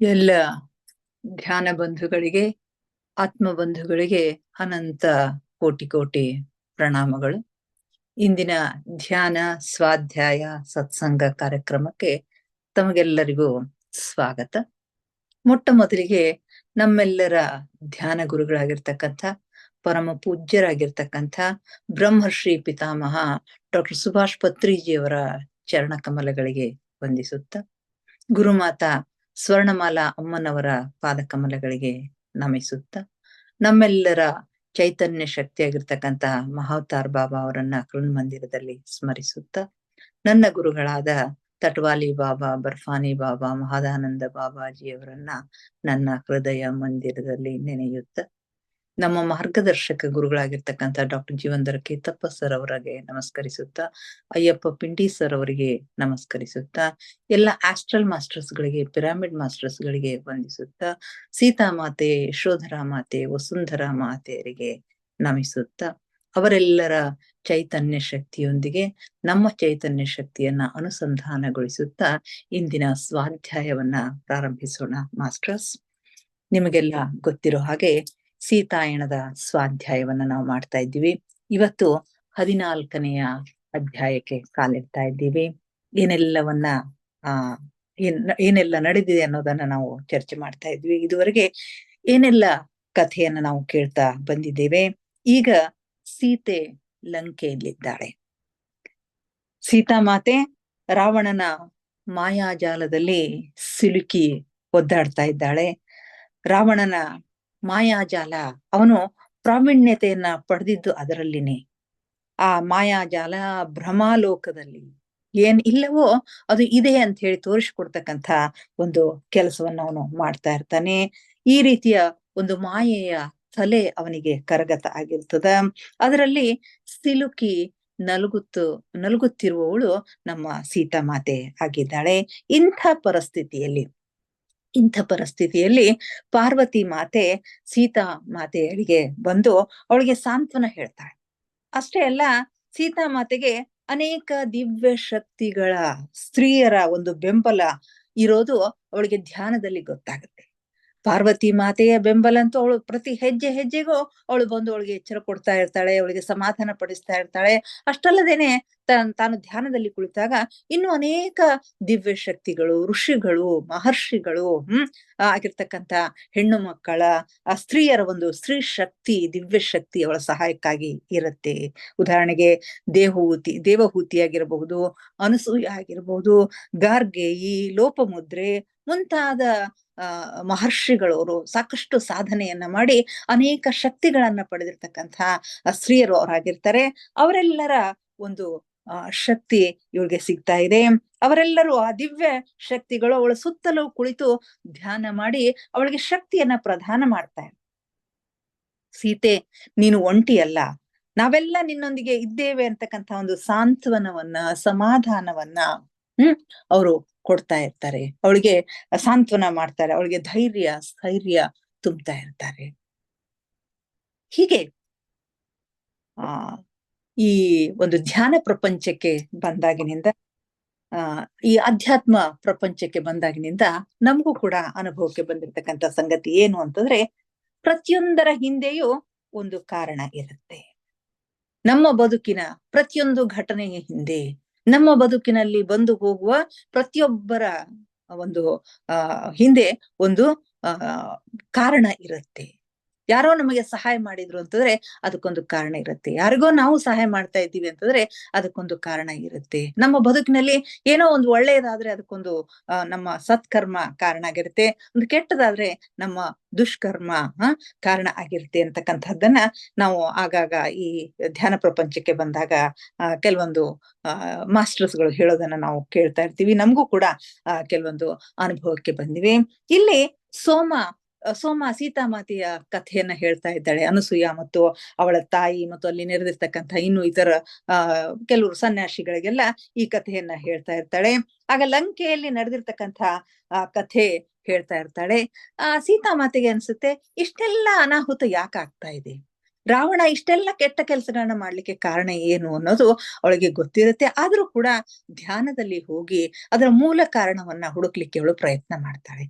ಎಲ್ಲ ಧ್ಯಾನ ಬಂಧುಗಳಿಗೆ, ಆತ್ಮ ಬಂಧುಗಳಿಗೆ ಅನಂತ ಕೋಟಿ ಕೋಟಿ ಪ್ರಣಾಮಗಳು. ಇಂದಿನ ಧ್ಯಾನ, ಸ್ವಾಧ್ಯಾಯ, ಸತ್ಸಂಗ ಕಾರ್ಯಕ್ರಮಕ್ಕೆ ತಮಗೆಲ್ಲರಿಗೂ ಸ್ವಾಗತ. ಮೊಟ್ಟ ಮೊದಲಿಗೆ ನಮ್ಮೆಲ್ಲರ ಧ್ಯಾನ ಗುರುಗಳಾಗಿರ್ತಕ್ಕಂಥ ಪರಮ ಪೂಜ್ಯರಾಗಿರ್ತಕ್ಕಂಥ ಬ್ರಹ್ಮರ್ಷಿ ಪಿತಾಮಹ ಡಾಕ್ಟರ್ ಸುಭಾಷ್ ಪತ್ರಿಜಿಯವರ ಚರಣ ಕಮಲಗಳಿಗೆ ವಂದಿಸುತ್ತ, ಗುರುಮಾತಾ ಸ್ವರ್ಣಮಾಲಾ ಅಮ್ಮನವರ ಪಾದಕಮಲಗಳಿಗೆ ನಮಿಸುತ್ತ, ನಮ್ಮೆಲ್ಲರ ಚೈತನ್ಯ ಶಕ್ತಿಯಾಗಿರ್ತಕ್ಕಂತಹ ಮಹಾವತಾರ್ ಬಾಬಾ ಅವರನ್ನ ಮಂದಿರದಲ್ಲಿ ಸ್ಮರಿಸುತ್ತ, ನನ್ನ ಗುರುಗಳಾದ ತಟ್ವಾಲಿ ಬಾಬಾ, ಬರ್ಫಾನಿ ಬಾಬಾ, ಮಹಾದಾನಂದ ಬಾಬಾಜಿಯವರನ್ನ ನನ್ನ ಹೃದಯ ಮಂದಿರದಲ್ಲಿ ನೆನೆಯುತ್ತ, ನಮ್ಮ ಮಾರ್ಗದರ್ಶಕ ಗುರುಗಳಾಗಿರ್ತಕ್ಕಂಥ ಡಾಕ್ಟರ್ ಜೀವಂದರ ಕೇತಪ್ಪ ಸರ್ ಅವರಿಗೆ ನಮಸ್ಕರಿಸುತ್ತ, ಅಯ್ಯಪ್ಪ ಪಿಂಡಿ ಸರ್ ಅವರಿಗೆ ನಮಸ್ಕರಿಸುತ್ತ, ಎಲ್ಲ ಆಸ್ಟ್ರಲ್ ಮಾಸ್ಟರ್ಸ್ ಗಳಿಗೆ, ಪಿರಾಮಿಡ್ ಮಾಸ್ಟರ್ಸ್ ಗಳಿಗೆ ವಂದಿಸುತ್ತ, ಸೀತಾಮಾತೆ, ಯಶೋಧರಾ ಮಾತೆ, ವಸುಂಧರಾ ಮಾತೆಯರಿಗೆ ನಮಿಸುತ್ತ, ಅವರೆಲ್ಲರ ಚೈತನ್ಯ ಶಕ್ತಿಯೊಂದಿಗೆ ನಮ್ಮ ಚೈತನ್ಯ ಶಕ್ತಿಯನ್ನ ಅನುಸಂಧಾನಗೊಳಿಸುತ್ತಾ ಇಂದಿನ ಸ್ವಾಧ್ಯಾಯವನ್ನ ಪ್ರಾರಂಭಿಸೋಣ. ಮಾಸ್ಟರ್ಸ್, ನಿಮಗೆಲ್ಲ ಗೊತ್ತಿರೋ ಹಾಗೆ ಸೀತಾಯಣದ ಸ್ವಾಧ್ಯಾಯವನ್ನ ನಾವು ಮಾಡ್ತಾ ಇದ್ದೀವಿ. ಇವತ್ತು 14ನೆಯ ಅಧ್ಯಾಯಕ್ಕೆ ಕಾಲಿಡ್ತಾ ಇದ್ದೀವಿ. ಏನೆಲ್ಲವನ್ನ ಏನೆಲ್ಲ ನಡೆದಿದೆ ಅನ್ನೋದನ್ನ ನಾವು ಚರ್ಚೆ ಮಾಡ್ತಾ ಇದ್ವಿ. ಇದುವರೆಗೆ ಏನೆಲ್ಲ ಕಥೆಯನ್ನ ನಾವು ಕೇಳ್ತಾ ಬಂದಿದ್ದೇವೆ. ಈಗ ಸೀತೆ ಲಂಕೆಯಲ್ಲಿದ್ದಾಳೆ. ಸೀತಾಮಾತೆ ರಾವಣನ ಮಾಯಾಜಾಲದಲ್ಲಿ ಸಿಲುಕಿ ಒದ್ದಾಡ್ತಾ ಇದ್ದಾಳೆ. ರಾವಣನ ಮಾಯಾಜಾಲ, ಅವನು ಪ್ರಾವೀಣ್ಯತೆಯನ್ನ ಪಡೆದಿದ್ದು ಅದರಲ್ಲಿನೇ. ಆ ಮಾಯಾಜಾಲ ಭ್ರಮಾಲೋಕದಲ್ಲಿ ಏನ್ ಇಲ್ಲವೋ ಅದು ಇದೆ ಅಂತ ಹೇಳಿ ತೋರಿಸ್ಕೊಡ್ತಕ್ಕಂಥ ಒಂದು ಕೆಲಸವನ್ನ ಅವನು ಮಾಡ್ತಾ ಇರ್ತಾನೆ. ಈ ರೀತಿಯ ಒಂದು ಮಾಯೆಯ ತಲೆ ಅವನಿಗೆ ಕರಗತ ಆಗಿರ್ತದ. ಅದರಲ್ಲಿ ಸಿಲುಕಿ ನಲುಗುತ್ತಿರುವವಳು ನಮ್ಮ ಸೀತಾಮಾತೆ ಆಗಿದ್ದಾಳೆ. ಇಂಥ ಪರಿಸ್ಥಿತಿಯಲ್ಲಿ ಪಾರ್ವತಿ ಮಾತೆ ಸೀತಾ ಮಾತೆಯರಿಗೆ ಬಂದು ಅವಳಿಗೆ ಸಾಂತ್ವನ ಹೇಳ್ತಾಳೆ. ಅಷ್ಟೇ ಅಲ್ಲ, ಸೀತಾಮಾತೆಗೆ ಅನೇಕ ದಿವ್ಯ ಶಕ್ತಿಗಳ, ಸ್ತ್ರೀಯರ ಒಂದು ಬೆಂಬಲ ಇರೋದು ಅವಳಿಗೆ ಧ್ಯಾನದಲ್ಲಿ ಗೊತ್ತಾಗುತ್ತೆ. ಪಾರ್ವತಿ ಮಾತೆಯ ಬೆಂಬಲ ಅಂತೂ ಅವಳು ಪ್ರತಿ ಹೆಜ್ಜೆ ಹೆಜ್ಜೆಗೂ ಅವಳು ಬಂದು ಅವಳಿಗೆ ಎಚ್ಚರ ಕೊಡ್ತಾ ಇರ್ತಾಳೆ, ಅವಳಿಗೆ ಸಮಾಧಾನ ಪಡಿಸ್ತಾ ಇರ್ತಾಳೆ. ಅಷ್ಟಲ್ಲದೇನೆ ತಾನು ಧ್ಯಾನದಲ್ಲಿ ಕುಳಿತಾಗ ಇನ್ನು ಅನೇಕ ದಿವ್ಯ ಶಕ್ತಿಗಳು, ಋಷಿಗಳು, ಮಹರ್ಷಿಗಳು ಆಗಿರ್ತಕ್ಕಂಥ ಹೆಣ್ಣು ಮಕ್ಕಳ, ಆ ಸ್ತ್ರೀಯರ ಒಂದು ಸ್ತ್ರೀ ಶಕ್ತಿ, ದಿವ್ಯ ಶಕ್ತಿ ಅವಳ ಸಹಾಯಕ್ಕಾಗಿ ಇರುತ್ತೆ. ಉದಾಹರಣೆಗೆ ದೇವಹೂತಿ ಆಗಿರಬಹುದು, ಅನಸೂಯ ಆಗಿರಬಹುದು, ಗಾರ್ಗೇಯಿ, ಲೋಪಮುದ್ರೆ ಮುಂತಾದ ಮಹರ್ಷಿಗಳವರು ಸಾಕಷ್ಟು ಸಾಧನೆಯನ್ನ ಮಾಡಿ ಅನೇಕ ಶಕ್ತಿಗಳನ್ನ ಪಡೆದಿರ್ತಕ್ಕಂಥ ಸ್ತ್ರೀಯರು ಅವರಾಗಿರ್ತಾರೆ. ಅವರೆಲ್ಲರ ಒಂದು ಶಕ್ತಿ ಇವಳಿಗೆ ಸಿಗ್ತಾ ಇದೆ. ಅವರೆಲ್ಲರೂ ಆ ದಿವ್ಯ ಶಕ್ತಿಗಳು ಅವಳ ಸುತ್ತಲೂ ಕುಳಿತು ಧ್ಯಾನ ಮಾಡಿ ಅವಳಿಗೆ ಶಕ್ತಿಯನ್ನ ಪ್ರದಾನ ಮಾಡ್ತಾರೆ. ಸೀತೆ, ನೀನು ಒಂಟಿಯಲ್ಲ, ನಾವೆಲ್ಲ ನಿನ್ನೊಂದಿಗೆ ಇದ್ದೇವೆ ಅಂತಕ್ಕಂಥ ಒಂದು ಸಾಂತ್ವನವನ್ನ, ಸಮಾಧಾನವನ್ನ ಅವರು ಕೊಡ್ತಾ ಇರ್ತಾರೆ. ಅವಳಿಗೆ ಸಾಂತ್ವನ ಮಾಡ್ತಾರೆ, ಅವಳಿಗೆ ಧೈರ್ಯ, ಸ್ಥೈರ್ಯ ತುಂಬ್ತಾ ಇರ್ತಾರೆ. ಹೀಗೆ ಈ ಒಂದು ಧ್ಯಾನ ಪ್ರಪಂಚಕ್ಕೆ ಬಂದಾಗಿನಿಂದ, ಈ ಅಧ್ಯಾತ್ಮ ಪ್ರಪಂಚಕ್ಕೆ ಬಂದಾಗಿನಿಂದ ನಮಗೂ ಕೂಡ ಅನುಭವಕ್ಕೆ ಬಂದಿರತಕ್ಕಂಥ ಸಂಗತಿ ಏನು ಅಂತಂದ್ರೆ, ಪ್ರತಿಯೊಂದರ ಹಿಂದೆಯೂ ಒಂದು ಕಾರಣ ಇರುತ್ತೆ. ನಮ್ಮ ಬದುಕಿನ ಪ್ರತಿಯೊಂದು ಘಟನೆಯ ಹಿಂದೆ, ನಮ್ಮ ಬದುಕಿನಲ್ಲಿ ಬಂದು ಹೋಗುವ ಪ್ರತಿಯೊಬ್ಬರ ಒಂದು ಹಿಂದೆ ಒಂದು ಕಾರಣ ಇರುತ್ತೆ. ಯಾರೋ ನಮಗೆ ಸಹಾಯ ಮಾಡಿದ್ರು ಅಂತಂದ್ರೆ ಅದಕ್ಕೊಂದು ಕಾರಣ ಇರುತ್ತೆ. ಯಾರಿಗೋ ನಾವು ಸಹಾಯ ಮಾಡ್ತಾ ಇದ್ದೀವಿ ಅಂತಂದ್ರೆ ಅದಕ್ಕೊಂದು ಕಾರಣ ಇರುತ್ತೆ. ನಮ್ಮ ಬದುಕಿನಲ್ಲಿ ಏನೋ ಒಂದು ಒಳ್ಳೆಯದಾದ್ರೆ ಅದಕ್ಕೊಂದು ನಮ್ಮ ಸತ್ಕರ್ಮ ಕಾರಣ ಆಗಿರುತ್ತೆ, ಒಂದು ಕೆಟ್ಟದಾದ್ರೆ ನಮ್ಮ ದುಷ್ಕರ್ಮ ಕಾರಣ ಆಗಿರುತ್ತೆ ಅಂತಕ್ಕಂಥದ್ದನ್ನ ನಾವು ಆಗಾಗ ಈ ಧ್ಯಾನ ಪ್ರಪಂಚಕ್ಕೆ ಬಂದಾಗ ಕೆಲವೊಂದು ಮಾಸ್ಟರ್ಸ್ಗಳು ಹೇಳೋದನ್ನ ನಾವು ಕೇಳ್ತಾ ಇರ್ತೀವಿ. ನಮಗೂ ಕೂಡ ಕೆಲವೊಂದು ಅನುಭವಕ್ಕೆ ಬಂದಿವೆ. ಇಲ್ಲಿ ಸೋಮ ಸೀತಾಮಾತೆಯ ಕಥೆಯನ್ನ ಹೇಳ್ತಾ ಇದ್ದಾಳೆ. ಅನಸೂಯ ಮತ್ತು ಅವಳ ತಾಯಿ ಮತ್ತು ಅಲ್ಲಿ ನೆರೆದಿರ್ತಕ್ಕಂಥ ಇನ್ನು ಇತರ ಕೆಲವರು ಸನ್ಯಾಸಿಗಳಿಗೆಲ್ಲ ಈ ಕಥೆಯನ್ನ ಹೇಳ್ತಾ ಇರ್ತಾಳೆ. ಆಗ ಲಂಕೆಯಲ್ಲಿ ನಡೆದಿರ್ತಕ್ಕಂಥ ಕಥೆ ಹೇಳ್ತಾ ಇರ್ತಾಳೆ. ಸೀತಾಮಾತೆಗೆ ಅನ್ಸುತ್ತೆ, ಇಷ್ಟೆಲ್ಲ ಅನಾಹುತ ಯಾಕೆ ಆಗ್ತಾ ಇದೆ, ರಾವಣ ಇಷ್ಟೆಲ್ಲ ಕೆಟ್ಟ ಕೆಲಸಗಳನ್ನ ಮಾಡ್ಲಿಕ್ಕೆ ಕಾರಣ ಏನು ಅನ್ನೋದು ಅವಳಿಗೆ ಗೊತ್ತಿರುತ್ತೆ. ಆದ್ರೂ ಕೂಡ ಧ್ಯಾನದಲ್ಲಿ ಹೋಗಿ ಅದರ ಮೂಲ ಕಾರಣವನ್ನ ಹುಡುಕ್ಲಿಕ್ಕೆ ಅವಳು ಪ್ರಯತ್ನ ಮಾಡ್ತಾಳೆ.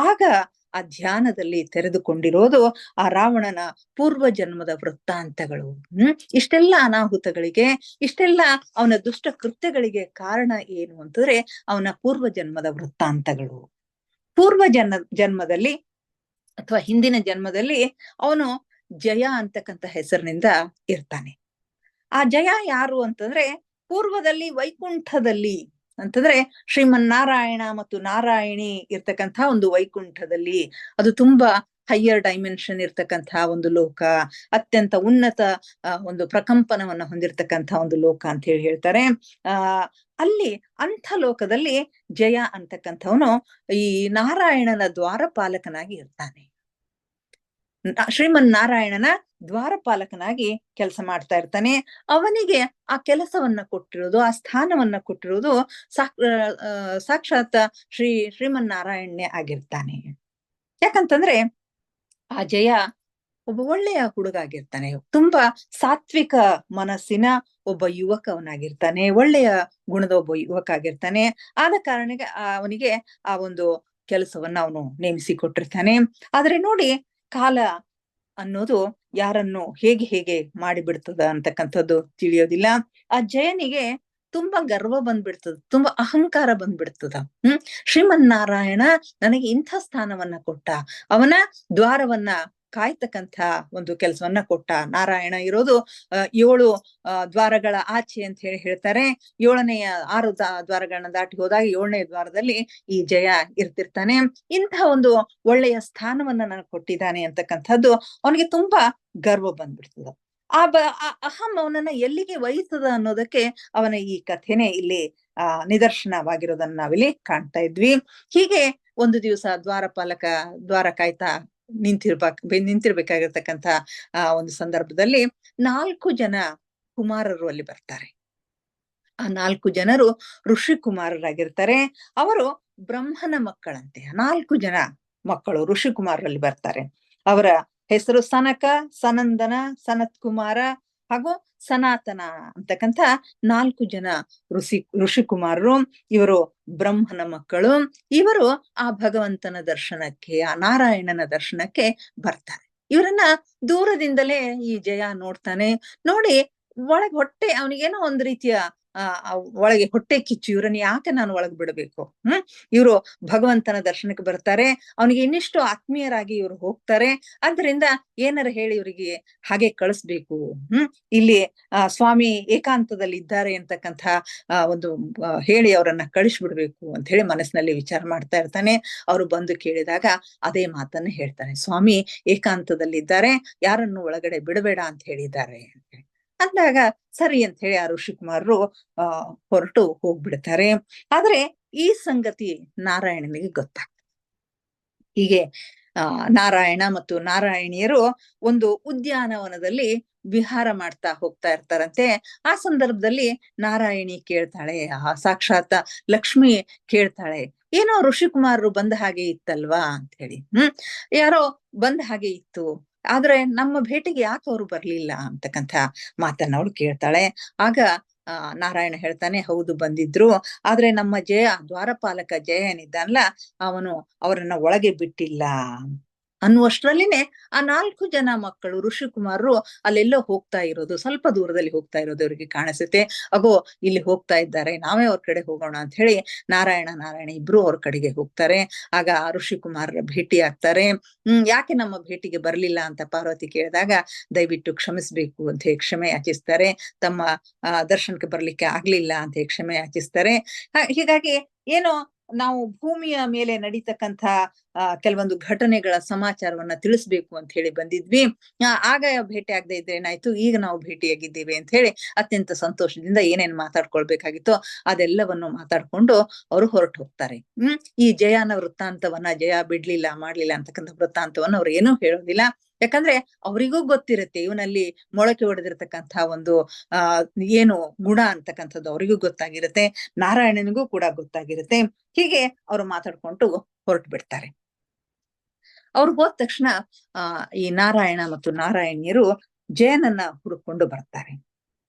ಆಗ ಆ ಧ್ಯಾನದಲ್ಲಿ ತೆರೆದುಕೊಂಡಿರೋದು ಆ ರಾವಣನ ಪೂರ್ವ ಜನ್ಮದ ವೃತ್ತಾಂತಗಳು. ಇಷ್ಟೆಲ್ಲ ಅನಾಹುತಗಳಿಗೆ, ಇಷ್ಟೆಲ್ಲ ಅವನ ದುಷ್ಟ ಕೃತ್ಯಗಳಿಗೆ ಕಾರಣ ಏನು ಅಂತಂದ್ರೆ ಅವನ ಪೂರ್ವ ಜನ್ಮದ ವೃತ್ತಾಂತಗಳು. ಪೂರ್ವ ಜನ್ಮದಲ್ಲಿ ಅಥವಾ ಹಿಂದಿನ ಜನ್ಮದಲ್ಲಿ ಅವನು ಜಯ ಅಂತಕ್ಕಂಥ ಹೆಸರಿನಿಂದ ಇರ್ತಾನೆ. ಆ ಜಯ ಯಾರು ಅಂತಂದ್ರೆ ಪೂರ್ವದಲ್ಲಿ ವೈಕುಂಠದಲ್ಲಿ ಅಂತಂದ್ರೆ ಶ್ರೀಮನ್ನಾರಾಯಣ ಮತ್ತು ನಾರಾಯಣಿ ಇರ್ತಕ್ಕಂಥ ಒಂದು ವೈಕುಂಠದಲ್ಲಿ, ಅದು ತುಂಬಾ ಹೈಯರ್ ಡೈಮೆನ್ಷನ್ ಇರ್ತಕ್ಕಂಥ ಒಂದು ಲೋಕ, ಅತ್ಯಂತ ಉನ್ನತ ಒಂದು ಪ್ರಕಂಪನವನ್ನ ಹೊಂದಿರತಕ್ಕಂಥ ಒಂದು ಲೋಕ ಅಂತ ಹೇಳಿ ಹೇಳ್ತಾರೆ. ಆ ಅಲ್ಲಿ ಅಂಥ ಲೋಕದಲ್ಲಿ ಜಯ ಅಂತಕ್ಕಂಥವನು ಈ ನಾರಾಯಣನ ದ್ವಾರಪಾಲಕನಾಗಿ ಇರ್ತಾನೆ. ಶ್ರೀಮನ್ನಾರಾಯಣನ ದ್ವಾರಪಾಲಕನಾಗಿ ಕೆಲಸ ಮಾಡ್ತಾ ಇರ್ತಾನೆ. ಅವನಿಗೆ ಆ ಕೆಲಸವನ್ನ ಕೊಟ್ಟಿರೋದು, ಆ ಸ್ಥಾನವನ್ನ ಕೊಟ್ಟಿರೋದು ಸಾಕ್ಷಾತ್ ಶ್ರೀಮನ್ನಾರಾಯಣನೇ ಆಗಿರ್ತಾನೆ. ಯಾಕಂತಂದ್ರೆ ಆ ಜಯ ಒಬ್ಬ ಒಳ್ಳೆಯ ಹುಡುಗ ಆಗಿರ್ತಾನೆ, ತುಂಬಾ ಸಾತ್ವಿಕ ಮನಸ್ಸಿನ ಒಬ್ಬ ಯುವಕವನಾಗಿರ್ತಾನೆ, ಒಳ್ಳೆಯ ಗುಣದ ಒಬ್ಬ ಯುವಕ ಆಗಿರ್ತಾನೆ. ಆದ ಕಾರಣಕ್ಕೆ ಅವನಿಗೆ ಆ ಒಂದು ಕೆಲಸವನ್ನ ಅವನು ನೇಮಿಸಿಕೊಟ್ಟಿರ್ತಾನೆ. ಆದ್ರೆ ನೋಡಿ, ಕಾಲ ಅನ್ನೋದು ಯಾರನ್ನು ಹೇಗೆ ಹೇಗೆ ಮಾಡಿಬಿಡ್ತದ ಅಂತಕ್ಕಂಥದ್ದು ತಿಳಿಯೋದಿಲ್ಲ. ಆ ಜಯನಿಗೆ ತುಂಬಾ ಗರ್ವ ಬಂದ್ಬಿಡ್ತದ, ತುಂಬಾ ಅಹಂಕಾರ ಬಂದ್ಬಿಡ್ತದ. ಶ್ರೀಮನ್ನಾರಾಯಣ ನನಗೆ ಇಂಥ ಸ್ಥಾನವನ್ನ ಕೊಟ್ಟ, ಅವನ ದ್ವಾರವನ್ನ ಕಾಯ್ತಕ್ಕಂಥ ಒಂದು ಕೆಲಸವನ್ನ ಕೊಟ್ಟ. ನಾರಾಯಣ ಇರೋದು 7 ದ್ವಾರಗಳ ಆಚೆ ಅಂತ ಹೇಳಿ ಹೇಳ್ತಾರೆ. 7ನೆಯ 6 ದ್ವಾರಗಳನ್ನ ದಾಟಿ ಹೋದಾಗ 7ನೇ ದ್ವಾರದಲ್ಲಿ ಈ ಜಯ ಇರ್ತಿರ್ತಾನೆ. ಇಂಥ ಒಂದು ಒಳ್ಳೆಯ ಸ್ಥಾನವನ್ನ ನನಗೆ ಕೊಟ್ಟಿದ್ದಾನೆ ಅಂತಕ್ಕಂಥದ್ದು ಅವನಿಗೆ ತುಂಬಾ ಗರ್ವ ಬಂದ್ಬಿಡ್ತದ. ಆ ಅಹಂ ಅವನನ್ನ ಎಲ್ಲಿಗೆ ಒಯ್ತದ ಅನ್ನೋದಕ್ಕೆ ಅವನ ಈ ಕಥೆನೇ ಇಲ್ಲಿ ನಿದರ್ಶನವಾಗಿರೋದನ್ನ ನಾವಿಲ್ಲಿ ಕಾಣ್ತಾ ಇದ್ವಿ. ಹೀಗೆ ಒಂದು ದಿವಸ ದ್ವಾರ ಕಾಯ್ತಾ ನಿಂತಿರ್ಬೇಕಾಗಿರ್ತಕ್ಕಂಥ ಒಂದು ಸಂದರ್ಭದಲ್ಲಿ 4 ಜನ ಕುಮಾರರು ಅಲ್ಲಿ ಬರ್ತಾರೆ. ಆ 4 ಜನರು ಋಷಿ ಕುಮಾರರಾಗಿರ್ತಾರೆ. ಅವರು ಬ್ರಹ್ಮನ ಮಕ್ಕಳಂತೆ. 4 ಜನ ಮಕ್ಕಳು ಋಷಿ ಕುಮಾರರಲ್ಲಿ ಬರ್ತಾರೆ. ಅವರ ಹೆಸರು ಸನಕ, ಸನಂದನ, ಸನತ್ ಕುಮಾರ ಹಾಗೂ ಸನಾತನ ಅಂತಕ್ಕಂಥ 4 ಜನ ಋಷಿ ಕುಮಾರರು. ಇವರು ಬ್ರಹ್ಮನ ಮಕ್ಕಳು. ಇವರು ಆ ಭಗವಂತನ ದರ್ಶನಕ್ಕೆ, ಆ ನಾರಾಯಣನ ದರ್ಶನಕ್ಕೆ ಬರ್ತಾರೆ. ಇವರನ್ನ ದೂರದಿಂದಲೇ ಈ ಜಯ ನೋಡ್ತಾನೆ. ನೋಡಿ ಹೊಟ್ಟೆ ಅವನಿಗೇನೋ ಒಂದು ರೀತಿಯ ಒಳಗೆ ಹೊಟ್ಟೆ ಕಿಚ್ಚು, ಇವ್ರನ್ನ ಯಾಕೆ ನಾನು ಒಳಗ್ ಬಿಡ್ಬೇಕು? ಇವರು ಭಗವಂತನ ದರ್ಶನಕ್ಕೆ ಬರ್ತಾರೆ. ಅವನಿಗೆ ಇನ್ನಿಷ್ಟು ಆತ್ಮೀಯರಾಗಿ ಇವರು ಹೋಗ್ತಾರೆ. ಆದ್ರಿಂದ ಏನಾರ ಹೇಳಿ ಇವರಿಗೆ ಹಾಗೆ ಕಳಿಸ್ಬೇಕು. ಇಲ್ಲಿ ಸ್ವಾಮಿ ಏಕಾಂತದಲ್ಲಿ ಇದ್ದಾರೆ ಅಂತಕ್ಕಂಥ ಒಂದು ಹೇಳಿ ಅವರನ್ನ ಕಳಿಸ್ಬಿಡ್ಬೇಕು ಅಂತ ಹೇಳಿ ಮನಸ್ಸಿನಲ್ಲಿ ವಿಚಾರ ಮಾಡ್ತಾ ಇರ್ತಾನೆ. ಅವರು ಬಂದು ಕೇಳಿದಾಗ ಅದೇ ಮಾತನ್ನ ಹೇಳ್ತಾನೆ, ಸ್ವಾಮಿ ಏಕಾಂತದಲ್ಲಿ ಇದ್ದಾರೆ, ಯಾರನ್ನು ಒಳಗಡೆ ಬಿಡಬೇಡ ಅಂತ ಹೇಳಿದ್ದಾರೆ ಅಂತ ಹೇಳಿ. ಅಂದಾಗ ಸರಿ ಅಂತ ಹೇಳಿ ಆ ಋಷಿಕುಮಾರರು ಹೊರಟು ಹೋಗ್ಬಿಡ್ತಾರೆ. ಆದ್ರೆ ಈ ಸಂಗತಿ ನಾರಾಯಣನಿಗೆ ಗೊತ್ತಾಗ್ತದೆ. ಹೀಗೆ ನಾರಾಯಣ ಮತ್ತು ನಾರಾಯಣಿಯರು ಒಂದು ಉದ್ಯಾನವನದಲ್ಲಿ ವಿಹಾರ ಮಾಡ್ತಾ ಹೋಗ್ತಾ ಇರ್ತಾರಂತೆ. ಆ ಸಂದರ್ಭದಲ್ಲಿ ನಾರಾಯಣಿ ಕೇಳ್ತಾಳೆ, ಸಾಕ್ಷಾತ್ ಲಕ್ಷ್ಮಿ ಕೇಳ್ತಾಳೆ, ಏನೋ ಋಷಿಕುಮಾರರು ಬಂದ ಹಾಗೆ ಇತ್ತಲ್ವಾ ಅಂತ ಹೇಳಿ. ಯಾರೋ ಬಂದ ಹಾಗೆ ಇತ್ತು, ಆದ್ರೆ ನಮ್ಮ ಭೇಟಿಗೆ ಯಾಕೆ ಅವರು ಬರ್ಲಿಲ್ಲ ಅಂತಕ್ಕಂಥ ಮಾತನ್ನ ಅವಳು ಕೇಳ್ತಾಳೆ. ಆಗ ನಾರಾಯಣ ಹೇಳ್ತಾನೆ, ಹೌದು ಬಂದಿದ್ರು, ಆದ್ರೆ ನಮ್ಮ ದ್ವಾರಪಾಲಕ ಜಯ ಏನಿದ್ದಾನಲ್ಲ, ಅವನು ಅವರನ್ನ ಒಳಗೆ ಬಿಟ್ಟಿಲ್ಲ ಅನ್ನುವಷ್ಟರಲ್ಲಿನೇ ಆ 4 ಜನ ಮಕ್ಕಳು ಋಷಿಕುಮಾರರು ಅಲ್ಲೆಲ್ಲೋ ಹೋಗ್ತಾ ಇರೋದು, ಸ್ವಲ್ಪ ದೂರದಲ್ಲಿ ಹೋಗ್ತಾ ಇರೋದು ಅವರಿಗೆ ಕಾಣಿಸುತ್ತೆ. ಅಗೋ ಇಲ್ಲಿ ಹೋಗ್ತಾ ಇದ್ದಾರೆ, ನಾವೇ ಅವ್ರ ಕಡೆ ಹೋಗೋಣ ಅಂತ ಹೇಳಿ ನಾರಾಯಣ ಇಬ್ರು ಅವ್ರ ಕಡೆಗೆ ಹೋಗ್ತಾರೆ. ಆಗ ಆ ಋಷಿಕುಮಾರರ ಭೇಟಿ ಆಗ್ತಾರೆ. ಯಾಕೆ ನಮ್ಮ ಭೇಟಿಗೆ ಬರ್ಲಿಲ್ಲ ಅಂತ ಪಾರ್ವತಿ ಕೇಳಿದಾಗ ದಯವಿಟ್ಟು ಕ್ಷಮಿಸ್ಬೇಕು ಅಂತ ಹೇಳಿ ಕ್ಷಮೆ ಯಾಚಿಸ್ತಾರೆ. ತಮ್ಮ ದರ್ಶನಕ್ಕೆ ಬರ್ಲಿಕ್ಕೆ ಆಗ್ಲಿಲ್ಲ ಅಂತ ಹೇಳಿ ಕ್ಷಮೆ ಯಾಚಿಸ್ತಾರೆ. ಹೀಗಾಗಿ ಏನೋ ನಾವು ಭೂಮಿಯ ಮೇಲೆ ನಡೀತಕ್ಕಂಥ ಕೆಲವೊಂದು ಘಟನೆಗಳ ಸಮಾಚಾರವನ್ನ ತಿಳಿಸ್ಬೇಕು ಅಂತ ಹೇಳಿ ಬಂದಿದ್ವಿ. ಆಗ ಭೇಟಿ ಆಗದೆ ಇದ್ರೆ ಏನಾಯ್ತು, ಈಗ ನಾವು ಭೇಟಿಯಾಗಿದ್ದೇವೆ ಅಂತ ಹೇಳಿ ಅತ್ಯಂತ ಸಂತೋಷದಿಂದ ಏನೇನ್ ಮಾತಾಡ್ಕೊಳ್ಬೇಕಾಗಿತ್ತೋ ಅದೆಲ್ಲವನ್ನು ಮಾತಾಡ್ಕೊಂಡು ಅವರು ಹೊರಟು ಹೋಗ್ತಾರೆ. ಈ ಜಯನ ವೃತ್ತಾಂತವನ್ನ, ಜಯ ಬಿಡ್ಲಿಲ್ಲ ಮಾಡ್ಲಿಲ್ಲ ಅಂತಕ್ಕಂಥ ವೃತ್ತಾಂತವನ್ನ ಅವ್ರು ಏನೂ ಹೇಳೋದಿಲ್ಲ. ಯಾಕಂದ್ರೆ ಅವರಿಗೂ ಗೊತ್ತಿರುತ್ತೆ ಇವನಲ್ಲಿ ಮೊಳಕೆ ಹೊಡೆದಿರತಕ್ಕಂಥ ಒಂದು ಏನು ಗುಣ ಅಂತಕ್ಕಂಥದ್ದು ಅವರಿಗೂ ಗೊತ್ತಾಗಿರುತ್ತೆ, ನಾರಾಯಣನಿಗೂ ಕೂಡ ಗೊತ್ತಾಗಿರುತ್ತೆ. ಹೀಗೆ ಅವರು ಮಾತಾಡ್ಕೊಂಡು ಹೊರಟು ಬಿಡ್ತಾರೆ. ಅವ್ರು ಹೋದ ತಕ್ಷಣ ಈ ನಾರಾಯಣ ಮತ್ತು ನಾರಾಯಣಿಯರು ಜಯನನ್ನ ಹುಡುಕೊಂಡು ಬರ್ತಾರೆ.